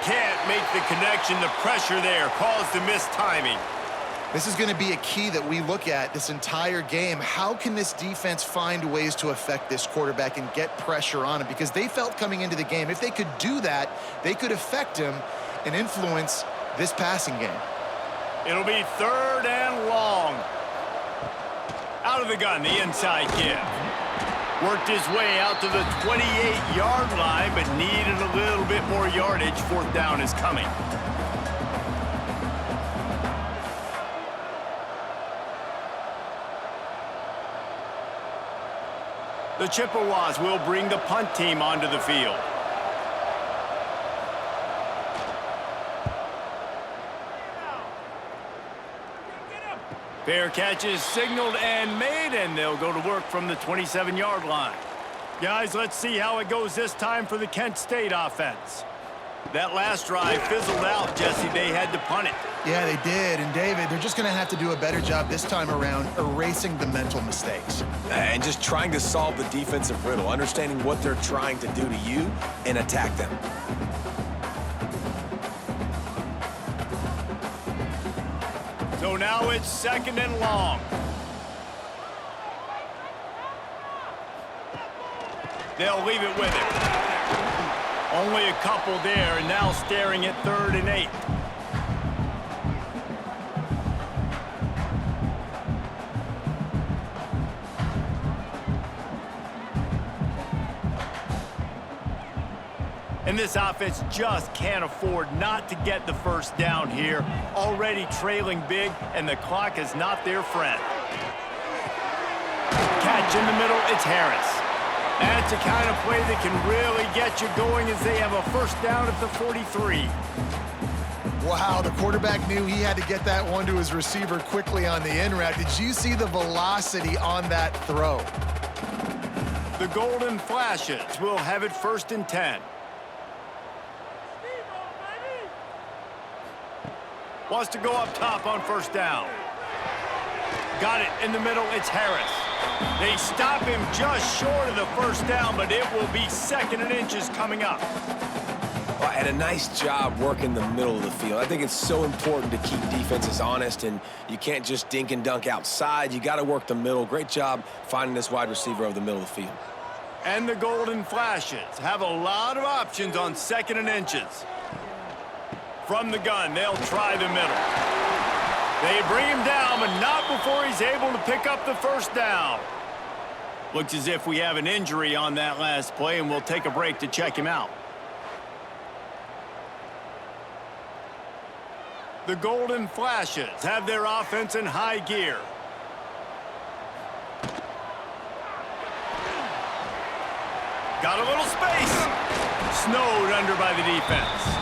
Can't make the connection. The pressure there caused the missed timing. This is going to be a key that we look at this entire game. How can this defense find ways to affect this quarterback and get pressure on him? Because they felt coming into the game, if they could do that, they could affect him and influence this passing game. It'll be 3rd and long. Out of the gun, the inside give. Worked his way out to the 28-yard line, but needed a little bit more yardage. 4th down is coming. The Chippewas will bring the punt team onto the field. Fair catch is signaled and made, and they'll go to work from the 27-yard line. Guys, let's see how it goes this time for the Kent State offense. That last drive fizzled out, Jesse. They had to punt it. Yeah, they did. And, David, they're just going to have to do a better job this time around erasing the mental mistakes. And just trying to solve the defensive riddle, understanding what they're trying to do to you and attack them. So now it's 2nd and long. They'll leave it with him. Only a couple there, and now staring at 3rd and 8. And this offense just can't afford not to get the 1st down here. Already trailing big, and the clock is not their friend. Catch in the middle, it's Harris. That's a kind of play that can really get you going as they have a 1st down at the 43. Wow, the quarterback knew he had to get that one to his receiver quickly on the in route. Did you see the velocity on that throw? The Golden Flashes will have it 1st and 10. Wants to go up top on 1st down. Got it in the middle, it's Harris. They stop him just short of the 1st down, but it will be 2nd and inches coming up. Well, and a nice job working the middle of the field. I think it's so important to keep defenses honest, and you can't just dink and dunk outside. You got to work the middle. Great job finding this wide receiver over the middle of the field. And the Golden Flashes have a lot of options on 2nd and inches. From the gun, they'll try the middle. They bring him down, but not before he's able to pick up the 1st down. Looks as if we have an injury on that last play, and we'll take a break to check him out. The Golden Flashes have their offense in high gear. Got a little space. Snowed under by the defense.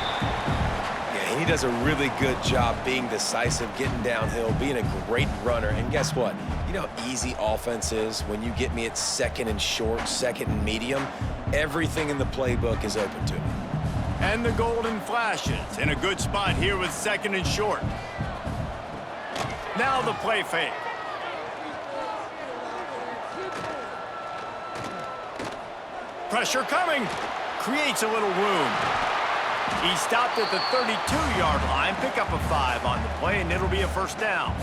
He he does a really good job being decisive, getting downhill, being a great runner. And guess what? You know how easy offense is when you get me at second and short, second and medium? Everything in the playbook is open to me. And the golden flashes in a good spot here with second and short. Now the play fake. Pressure coming. Creates a little room. He stopped at the 32-yard line. Pick up a 5 on the play, and it'll be a first down.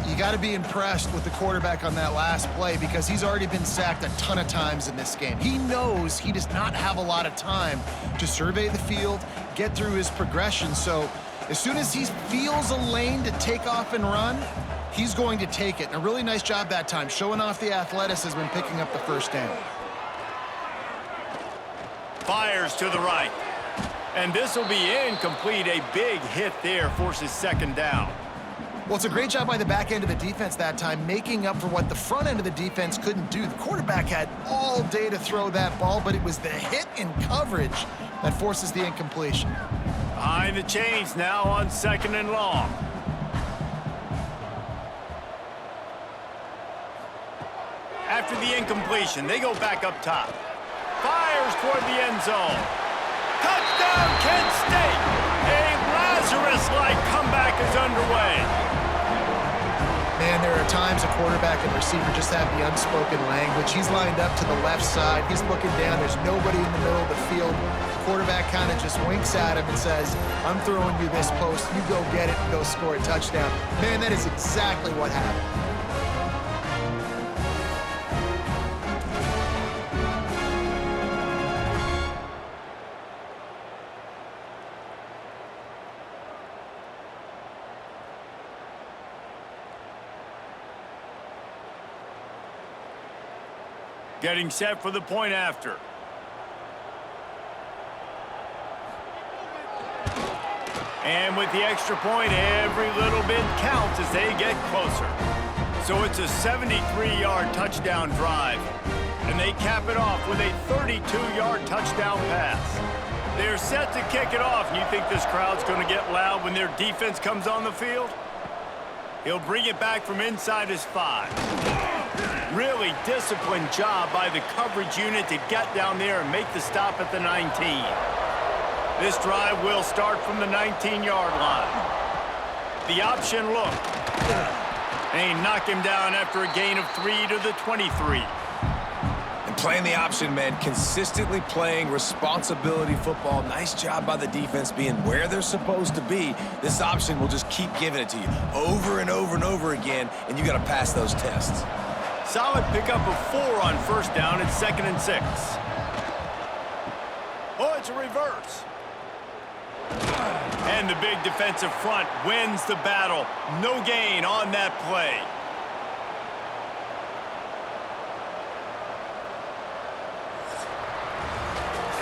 You got to be impressed with the quarterback on that last play because he's already been sacked a ton of times in this game. He knows he does not have a lot of time to survey the field, get through his progression. So as soon as he feels a lane to take off and run, he's going to take it. And a really nice job that time, showing off the athleticism and picking up the first down. Fires to the right. And this will be incomplete. A big hit there forces second down. Well, it's a great job by the back end of the defense that time, making up for what the front end of the defense couldn't do. The quarterback had all day to throw that ball, but it was the hit in coverage that forces the incompletion. Behind the chains now on second and long. After the incompletion, they go back up top. Fires toward the end zone. Touchdown, Kent State! A Lazarus-like comeback is underway. Man, there are times a quarterback and receiver just have the unspoken language. He's lined up to the left side. He's looking down. There's nobody in the middle of the field. The quarterback kind of just winks at him and says, I'm throwing you this post. You go get it and go score a touchdown. Man, that is exactly what happened. Getting set for the point after. And with the extra point, every little bit counts as they get closer. So it's a 73-yard touchdown drive. And they cap it off with a 32-yard touchdown pass. They're set to kick it off. And you think this crowd's going to get loud when their defense comes on the field? He'll bring it back from inside his 5. Really disciplined job by the coverage unit to get down there and make the stop at the 19. This drive will start from the 19-yard line. The option look. And he knocked him down after a gain of 3 to the 23. And playing the option, man, consistently playing responsibility football. Nice job by the defense being where they're supposed to be. This option will just keep giving it to you over and over and over again, and you got to pass those tests. Solid pickup of 4 on first down at 2nd and 6. Oh, it's a reverse. And the big defensive front wins the battle. No gain on that play.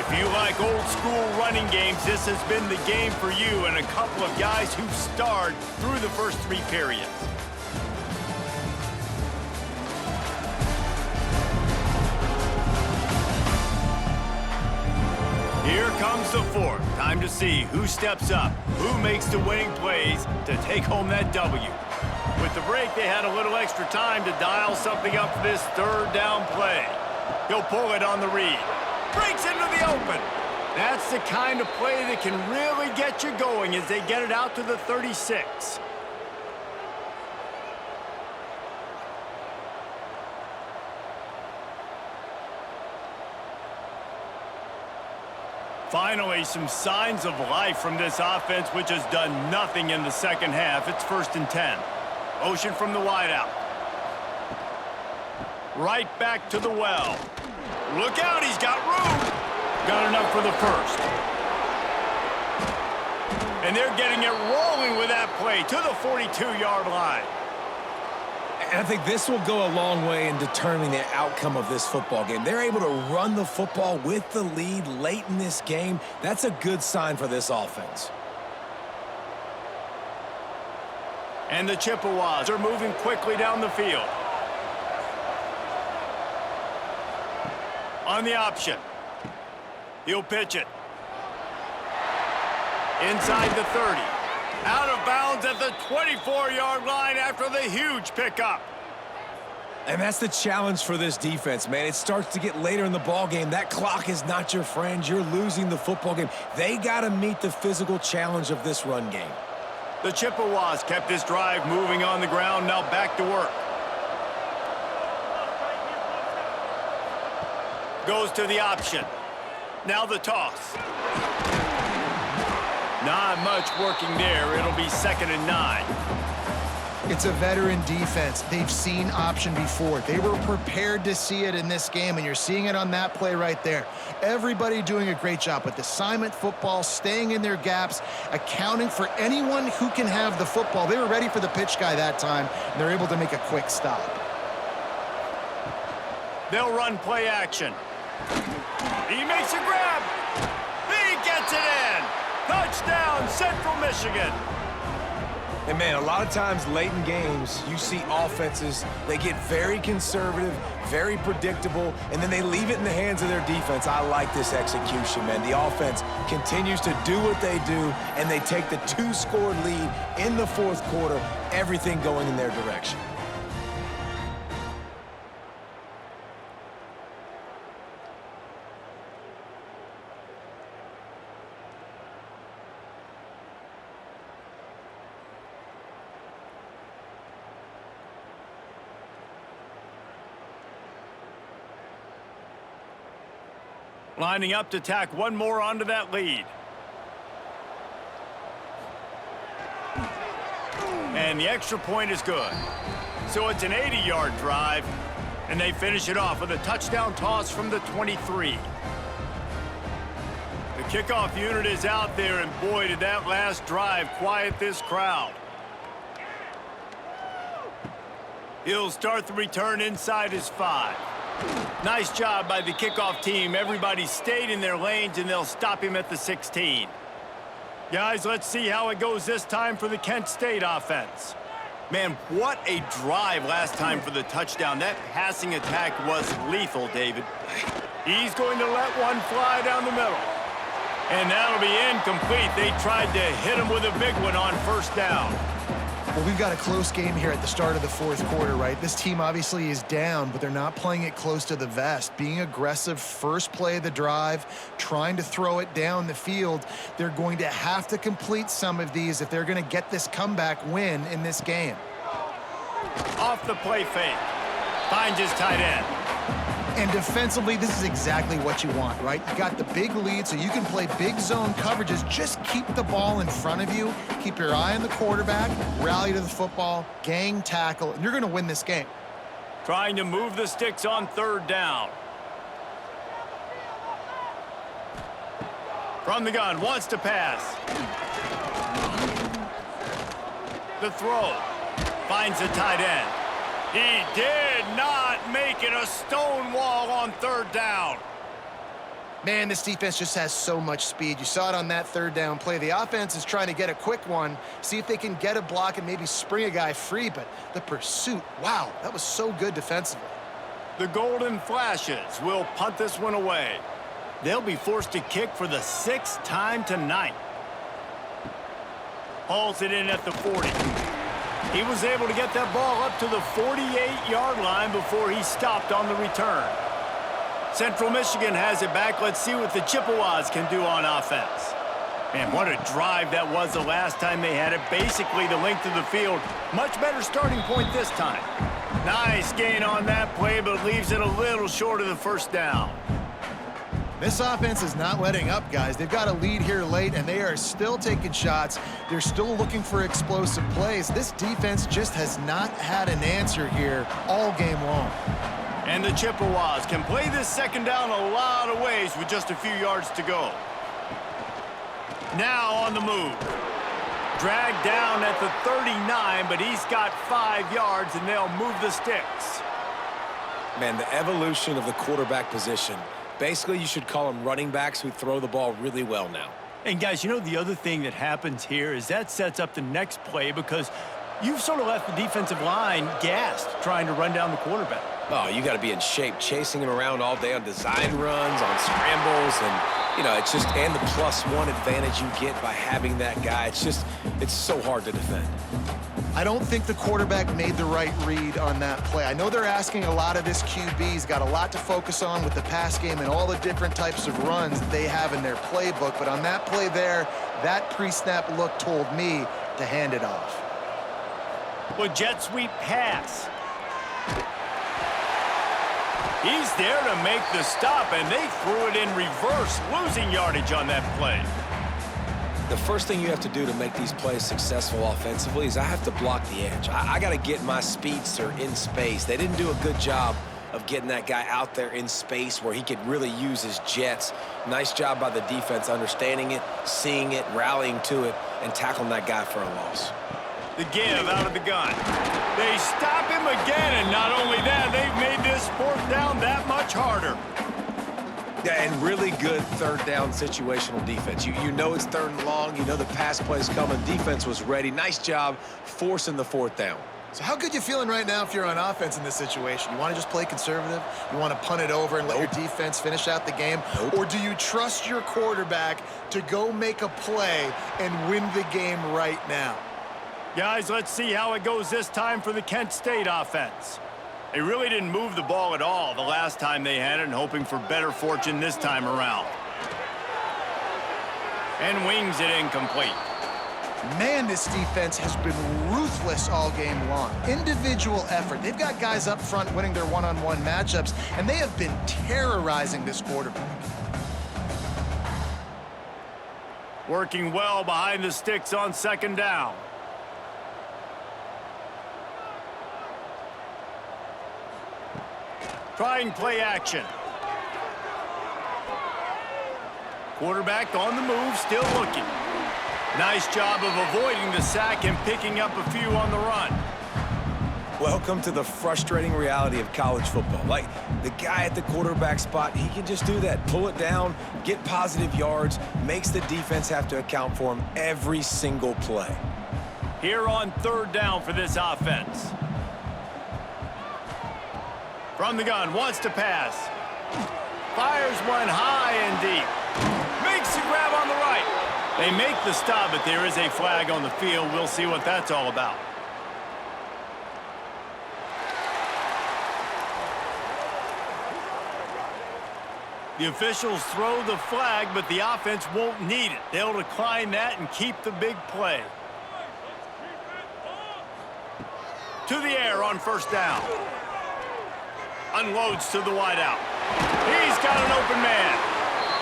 If you like old school running games, this has been the game for you and a couple of guys who've starred through the first 3 periods. Here comes the 4th. Time to see who steps up, who makes the winning plays to take home that W. With the break, they had a little extra time to dial something up for this 3rd down play. He'll pull it on the read. Breaks into the open. That's the kind of play that can really get you going as they get it out to the 36. Finally, some signs of life from this offense, which has done nothing in the second half. It's 1st and 10. Motion from the wideout. Right back to the well. Look out, he's got room. Got enough for the 1st. And they're getting it rolling with that play to the 42-yard line. And I think this will go a long way in determining the outcome of this football game. They're able to run the football with the lead late in this game. That's a good sign for this offense. And the Chippewas are moving quickly down the field. On the option. He'll pitch it. Inside the 30. Out of bounds at the 24-yard line after the huge pickup. And that's the challenge for this defense, man. It starts to get later in the ball game. That clock is not your friend. You're losing the football game. They got to meet the physical challenge of this run game. The Chippewas kept this drive moving on the ground. Now back to work. Goes to the option. Now the toss. Not much working there. It'll be 2nd and 9. It's a veteran defense. They've seen option before. They were prepared to see it in this game, and you're seeing it on that play right there. Everybody doing a great job with assignment football, staying in their gaps, accounting for anyone who can have the football. They were ready for the pitch guy that time, and they're able to make a quick stop. They'll run play action. He makes a grab. He gets it in. Touchdown, Central Michigan. And, man, a lot of times late in games, you see offenses, they get very conservative, very predictable, and then they leave it in the hands of their defense. I like this execution, man. The offense continues to do what they do, and they take the 2-score lead in the 4th quarter, everything going in their direction. Lining up to tack one more onto that lead. And the extra point is good. So it's an 80-yard drive, and they finish it off with a touchdown toss from the 23. The kickoff unit is out there, and boy, did that last drive quiet this crowd. He'll start the return inside his 5. Nice job by the kickoff team. Everybody stayed in their lanes, and they'll stop him at the 16. Guys, let's see how it goes this time for the Kent State offense. Man, what a drive last time for the touchdown. That passing attack was lethal, David. He's going to let one fly down the middle. And that'll be incomplete. They tried to hit him with a big one on 1st down. Well, we've got a close game here at the start of the 4th quarter, right? This team obviously is down, but they're not playing it close to the vest. Being aggressive, first play of the drive, trying to throw it down the field. They're going to have to complete some of these if they're going to get this comeback win in this game. Off the play fake. Finds his tight end. And defensively, this is exactly what you want, right? You got the big lead, so you can play big zone coverages. Just keep the ball in front of you. Keep your eye on the quarterback. Rally to the football. Gang tackle. And you're going to win this game. Trying to move the sticks on 3rd down. From the gun, wants to pass. The throw. Finds the tight end. He did not make it a stone wall on 3rd down. Man, this defense just has so much speed. You saw it on that 3rd down play. The offense is trying to get a quick one, see if they can get a block and maybe spring a guy free, but the pursuit, wow, that was so good defensively. The Golden Flashes will punt this one away. They'll be forced to kick for the 6th time tonight. Hauls it in at the 40. He was able to get that ball up to the 48-yard line before he stopped on the return. Central Michigan has it back. Let's see what the Chippewas can do on offense. Man, what a drive that was the last time they had it. Basically the length of the field. Much better starting point this time. Nice gain on that play, but leaves it a little short of the 1st down. This offense is not letting up, guys. They've got a lead here late, and they are still taking shots. They're still looking for explosive plays. This defense just has not had an answer here all game long. And the Chippewas can play this 2nd down a lot of ways with just a few yards to go. Now on the move. Dragged down at the 39, but he's got 5 yards, and they'll move the sticks. Man, the evolution of the quarterback position. Basically, you should call them running backs who throw the ball really well now. And, guys, you know the other thing that happens here is that sets up the next play because you've sort of left the defensive line gassed trying to run down the quarterback. Oh, you got to be in shape, chasing him around all day on design runs, on scrambles, and You know, it's just, and the +1 advantage you get by having that guy. It's so hard to defend. I don't think the quarterback made the right read on that play. I know they're asking a lot of this QB. He's got a lot to focus on with the pass game and all the different types of runs that they have in their playbook. But on that play there, that pre-snap look told me to hand it off. Well, jet sweep pass. He's there to make the stop, and they threw it in reverse, losing yardage on that play. The first thing you have to do to make these plays successful offensively is I have to block the edge. I got to get my speedster in space. They didn't do a good job of getting that guy out there in space where he could really use his jets. Nice job by the defense understanding it, seeing it, rallying to it, and tackling that guy for a loss. The give out of the gun. They stop him again, and not only that, they've made this fourth down that much harder. Yeah, and really good third down situational defense. You know it's 3rd and long. You know the pass play's coming. Defense was ready. Nice job forcing the 4th down. So how good you feeling right now if you're on offense in this situation? You want to just play conservative? You want to punt it over and let your defense finish out the game? Or do you trust your quarterback to go make a play and win the game right now? Guys, let's see how it goes this time for the Kent State offense. They really didn't move the ball at all the last time they had it, and hoping for better fortune this time around. And wings it incomplete. Man, this defense has been ruthless all game long. Individual effort. They've got guys up front winning their one-on-one matchups, and they have been terrorizing this quarterback. Working well behind the sticks on 2nd down. Trying play action. Quarterback on the move, still looking. Nice job of avoiding the sack and picking up a few on the run. Welcome to the frustrating reality of college football. Like, the guy at the quarterback spot, he can just do that. Pull it down, get positive yards, makes the defense have to account for him every single play. Here on 3rd down for this offense. From the gun, wants to pass. Fires one high and deep. Makes the grab on the right. They make the stop, but there is a flag on the field. We'll see what that's all about. The officials throw the flag, but the offense won't need it. They'll decline that and keep the big play. To the air on 1st down. Unloads to the wideout. He's got an open man.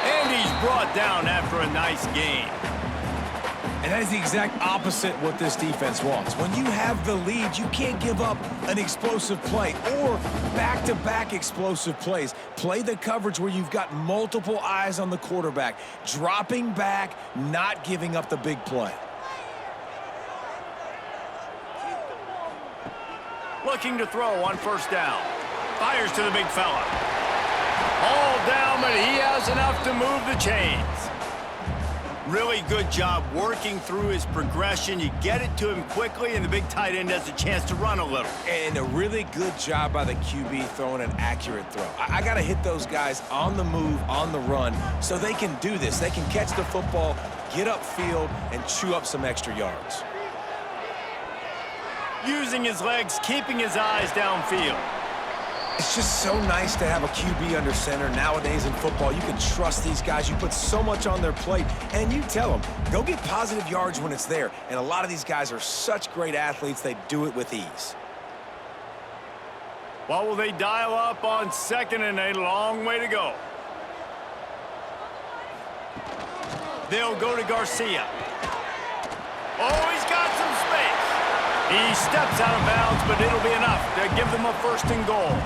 And he's brought down after a nice gain. And that is the exact opposite what this defense wants. When you have the lead, you can't give up an explosive play or back-to-back explosive plays. Play the coverage where you've got multiple eyes on the quarterback, dropping back, not giving up the big play. Looking to throw on 1st down. Fires to the big fella. All down, but he has enough to move the chains. Really good job working through his progression. You get it to him quickly, and the big tight end has a chance to run a little. And a really good job by the QB throwing an accurate throw. I got to hit those guys on the move, on the run, so they can do this. They can catch the football, get upfield, and chew up some extra yards. Using his legs, keeping his eyes downfield. It's just so nice to have a QB under center nowadays in football. You can trust these guys. You put so much on their plate, and you tell them, go get positive yards when it's there. And a lot of these guys are such great athletes, they do it with ease. Well, will they dial up on 2nd and a long way to go? They'll go to Garcia. Oh, he's got some space. He steps out of bounds, but it'll be enough to give them a 1st and goal.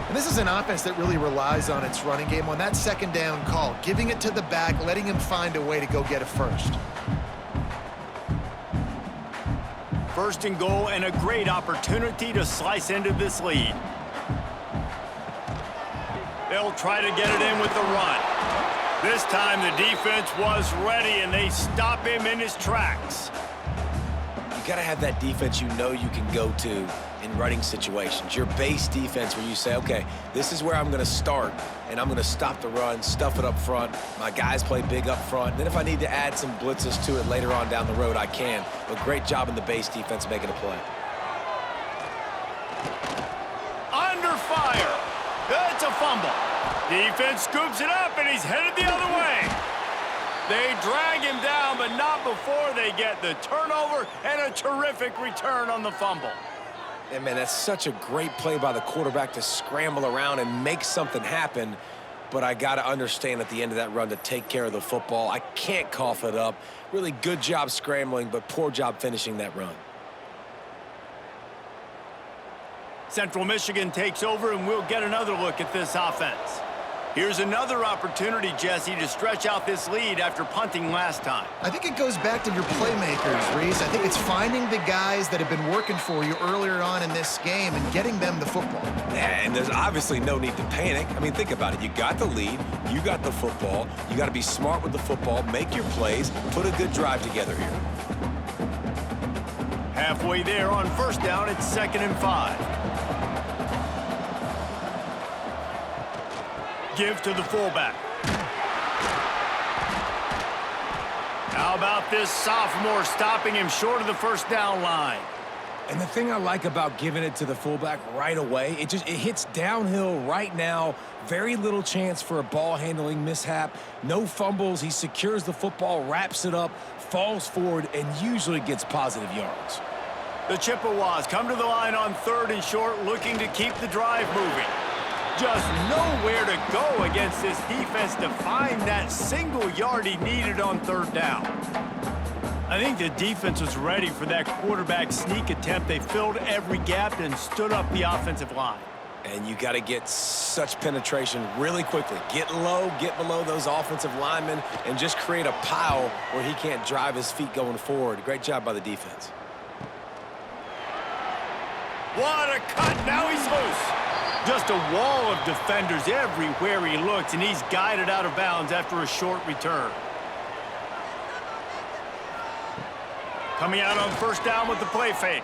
And this is an offense that really relies on its running game on that 2nd down call, giving it to the back, letting him find a way to go get a 1st. 1st and goal, and a great opportunity to slice into this lead. They'll try to get it in with the run. This time the defense was ready, and they stop him in his tracks. You got to have that defense you know you can go to in running situations. Your base defense where you say, okay, this is where I'm going to start, and I'm going to stop the run, stuff it up front. My guys play big up front. And then if I need to add some blitzes to it later on down the road, I can. But great job in the base defense making a play. Under fire. It's a fumble. Defense scoops it up, and he's headed the other way. They drag him down, but not before they get the turnover and a terrific return on the fumble. And, man, that's such a great play by the quarterback to scramble around and make something happen. But I got to understand at the end of that run to take care of the football. I can't cough it up. Really good job scrambling, but poor job finishing that run. Central Michigan takes over, and we'll get another look at this offense. Here's another opportunity, Jesse, to stretch out this lead after punting last time. I think it goes back to your playmakers, Reese. I think it's finding the guys that have been working for you earlier on in this game and getting them the football. Yeah, and there's obviously no need to panic. I mean, think about it. You got the lead. You got the football. You got to be smart with the football, make your plays, put a good drive together here. Halfway there on first down, it's 2nd and 5. Give to the fullback. How about this sophomore stopping him short of the first down line? And the thing I like about giving it to the fullback right away, it hits downhill right now. Very little chance for a ball handling mishap. No fumbles. He secures the football, wraps it up, falls forward, and usually gets positive yards. The Chippewas come to the line on 3rd and short, looking to keep the drive moving. Just nowhere to go against this defense to find that single yard he needed on 3rd down. I think the defense was ready for that quarterback sneak attempt. They filled every gap and stood up the offensive line. And you got to get such penetration really quickly. Get low, get below those offensive linemen, and just create a pile where he can't drive his feet going forward. Great job by the defense. What a cut. Now he's loose. Just a wall of defenders everywhere he looks, and he's guided out of bounds after a short return. Coming out on first down with the play fake.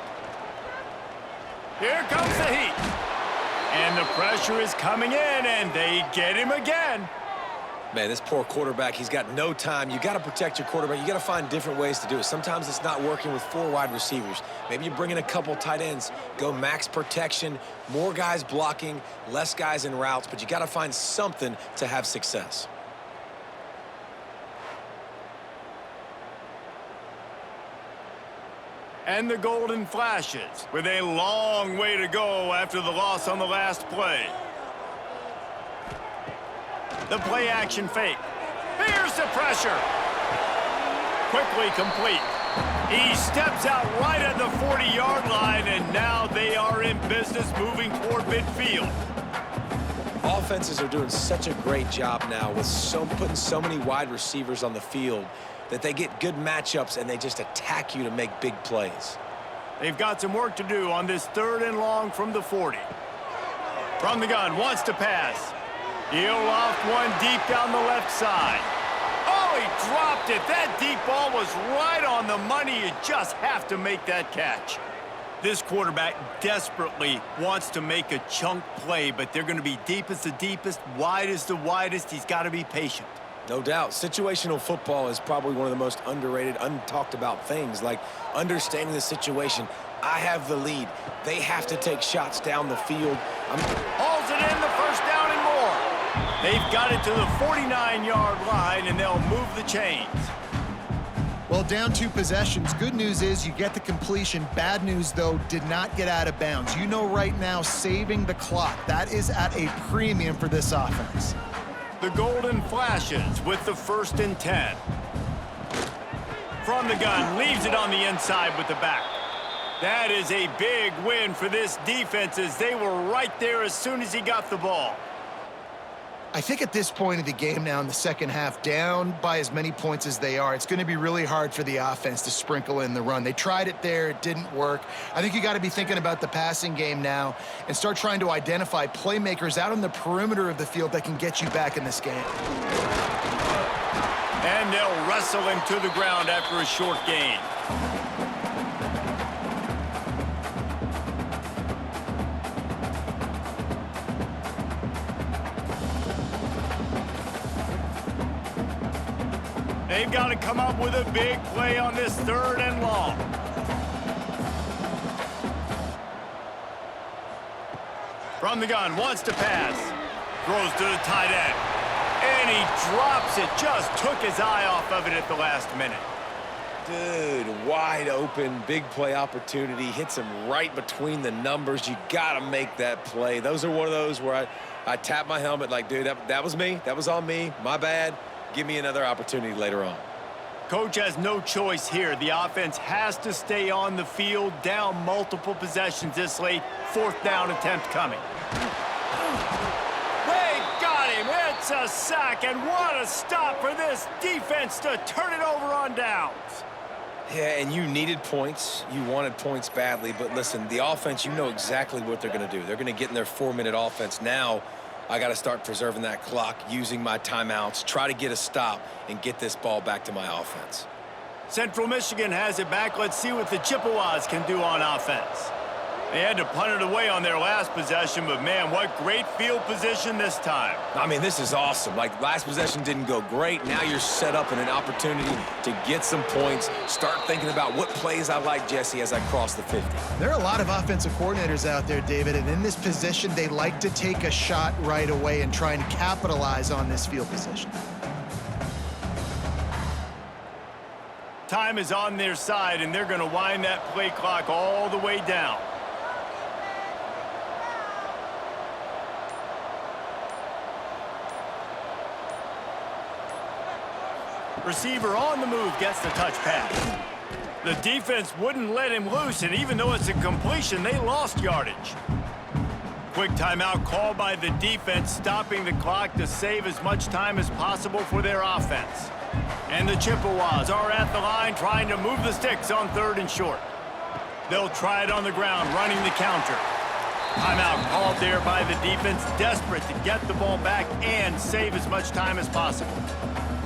Here comes the heat. And the pressure is coming in, and they get him again. Man, this poor quarterback, he's got no time. You got to protect your quarterback. You got to find different ways to do it. Sometimes it's not working with 4 wide receivers. Maybe you bring in a couple tight ends, go max protection, more guys blocking, less guys in routes, but you got to find something to have success. And the Golden Flashes with a long way to go after the loss on the last play. The play action fake. Here's the pressure. Quickly complete. He steps out right at the 40-yard line, and now they are in business moving toward midfield. Offenses are doing such a great job now with putting so many wide receivers on the field that they get good matchups and they just attack you to make big plays. They've got some work to do on this 3rd and long from the 40. From the gun, wants to pass. He'll loft one deep down the left side. Oh, he dropped it. That deep ball was right on the money. You just have to make that catch. This quarterback desperately wants to make a chunk play, but they're going to be deep as the deepest, wide as the widest. He's got to be patient. No doubt. Situational football is probably one of the most underrated, untalked about things, like understanding the situation. I have the lead. They have to take shots down the field. Hauls it in, the first down and more. They've got it to the 49-yard line, and they'll move the chains. Well, down 2 possessions. Good news is you get the completion. Bad news, though, did not get out of bounds. You know right now, saving the clock. That is at a premium for this offense. The Golden Flashes with the 1st and 10. From the gun, leaves it on the inside with the back. That is a big win for this defense as they were right there as soon as he got the ball. I think at this point of the game now in the second half, down by as many points as they are, it's going to be really hard for the offense to sprinkle in the run. They tried it there. It didn't work. I think you got to be thinking about the passing game now and start trying to identify playmakers out on the perimeter of the field that can get you back in this game. And they'll wrestle him to the ground after a short gain. They've got to come up with a big play on this 3rd and long. From the gun, wants to pass. Throws to the tight end. And he drops it. Just took his eye off of it at the last minute. Dude, wide open, big play opportunity. Hits him right between the numbers. You got to make that play. Those are one of those where I tap my helmet like, dude, that was me. That was on me. My bad. Give me another opportunity later on. Coach has no choice here. The offense has to stay on the field, down multiple possessions this late. 4th down attempt coming. They got him. It's a sack, and what a stop for this defense to turn it over on downs. Yeah, and you needed points. You wanted points badly. But listen, the offense, you know exactly what they're going to do. They're going to get in their 4-minute offense. Now, I got to start preserving that clock, using my timeouts, try to get a stop, and get this ball back to my offense. Central Michigan has it back. Let's see what the Chippewas can do on offense. They had to punt it away on their last possession, but, man, what great field position this time. I mean, this is awesome. Like, last possession didn't go great. Now you're set up in an opportunity to get some points. Start thinking about what plays I like, Jesse, as I cross the 50. There are a lot of offensive coordinators out there, David, and in this position, they like to take a shot right away and try and capitalize on this field position. Time is on their side, and they're going to wind that play clock all the way down. Receiver on the move gets the touch pass. The defense wouldn't let him loose, and even though it's a completion, they lost yardage. Quick timeout called by the defense, stopping the clock to save as much time as possible for their offense. And the Chippewas are at the line trying to move the sticks on 3rd and short. They'll try it on the ground, running the counter. Timeout called there by the defense, desperate to get the ball back and save as much time as possible.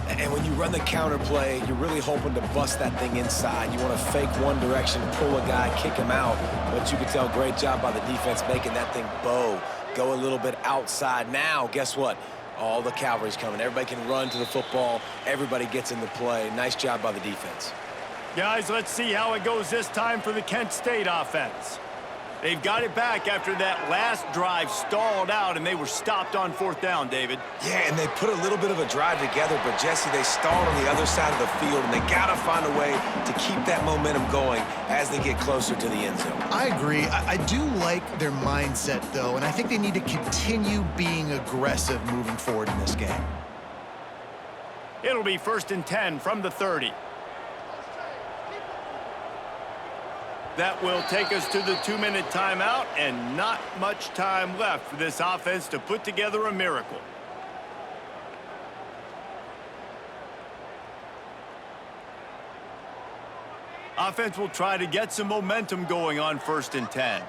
And when you run the counter play, you're really hoping to bust that thing inside. You want to fake one direction, pull a guy, kick him out. But you can tell, great job by the defense making that thing bow, go a little bit outside. Now, guess what? All the cavalry's coming. Everybody can run to the football. Everybody gets into play. Nice job by the defense. Guys, let's see how it goes this time for the Kent State offense. They've got it back after that last drive stalled out, and they were stopped on 4th down, David. Yeah, and they put a little bit of a drive together, but, Jesse, they stalled on the other side of the field, and they got to find a way to keep that momentum going as they get closer to the end zone. I agree. I do like their mindset, though, and I think they need to continue being aggressive moving forward in this game. It'll be 1st and 10 from the 30. That will take us to the 2-minute timeout, and not much time left for this offense to put together a miracle. Offense will try to get some momentum going on 1st and 10.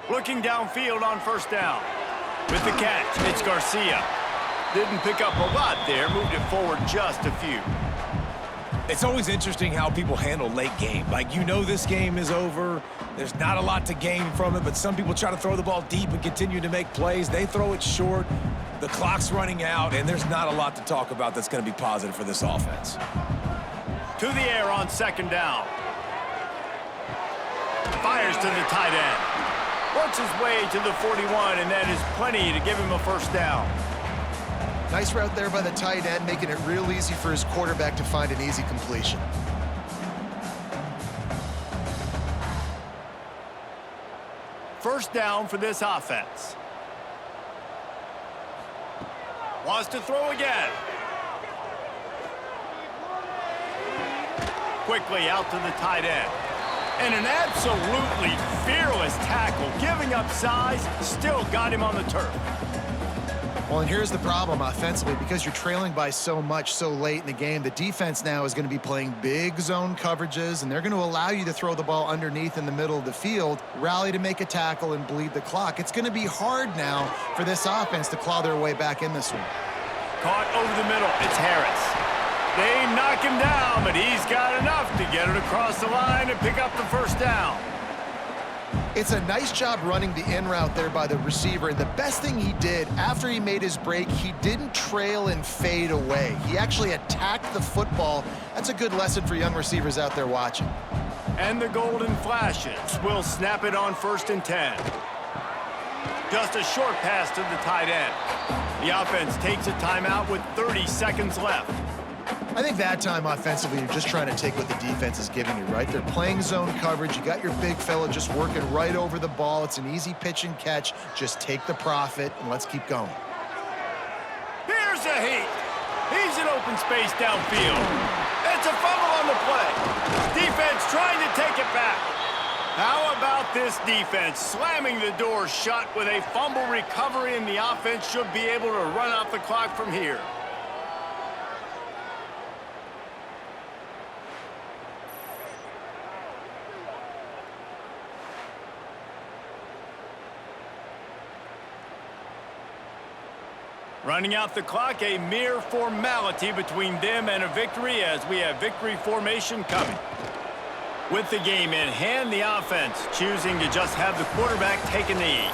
Looking downfield on 1st down. With the catch, it's Garcia. Didn't pick up a lot there, moved it forward just a few. It's always interesting how people handle late game. Like, you know this game is over. There's not a lot to gain from it, but some people try to throw the ball deep and continue to make plays. They throw it short. The clock's running out, and there's not a lot to talk about that's going to be positive for this offense. To the air on 2nd down. Fires to the tight end. Works his way to the 41, and that is plenty to give him a 1st down. Nice route there by the tight end, making it real easy for his quarterback to find an easy completion. First down for this offense. Wants to throw again. Quickly out to the tight end. And an absolutely fearless tackle, giving up size, still got him on the turf. Well, and here's the problem offensively. Because you're trailing by so much so late in the game, the defense now is going to be playing big zone coverages, and they're going to allow you to throw the ball underneath in the middle of the field, rally to make a tackle, and bleed the clock. It's going to be hard now for this offense to claw their way back in this one. Caught over the middle. It's Harris. They knock him down, but he's got enough to get it across the line and pick up the 1st down. It's a nice job running the in route there by the receiver. And the best thing he did after he made his break, he didn't trail and fade away. He actually attacked the football. That's a good lesson for young receivers out there watching. And the golden flashes will snap it on 1st and 10. Just a short pass to the tight end. The offense takes a timeout with 30 seconds left. I think that time offensively, you're just trying to take what the defense is giving you, right? They're playing zone coverage. You got your big fella just working right over the ball. It's an easy pitch and catch. Just take the profit, and let's keep going. Here's a heat. He's in open space downfield. It's a fumble on the play. Defense trying to take it back. How about this defense slamming the door shut with a fumble recovery, and the offense should be able to run out the clock from here. Running out the clock, a mere formality between them and a victory as we have victory formation coming. With the game in hand, the offense choosing to just have the quarterback take a knee.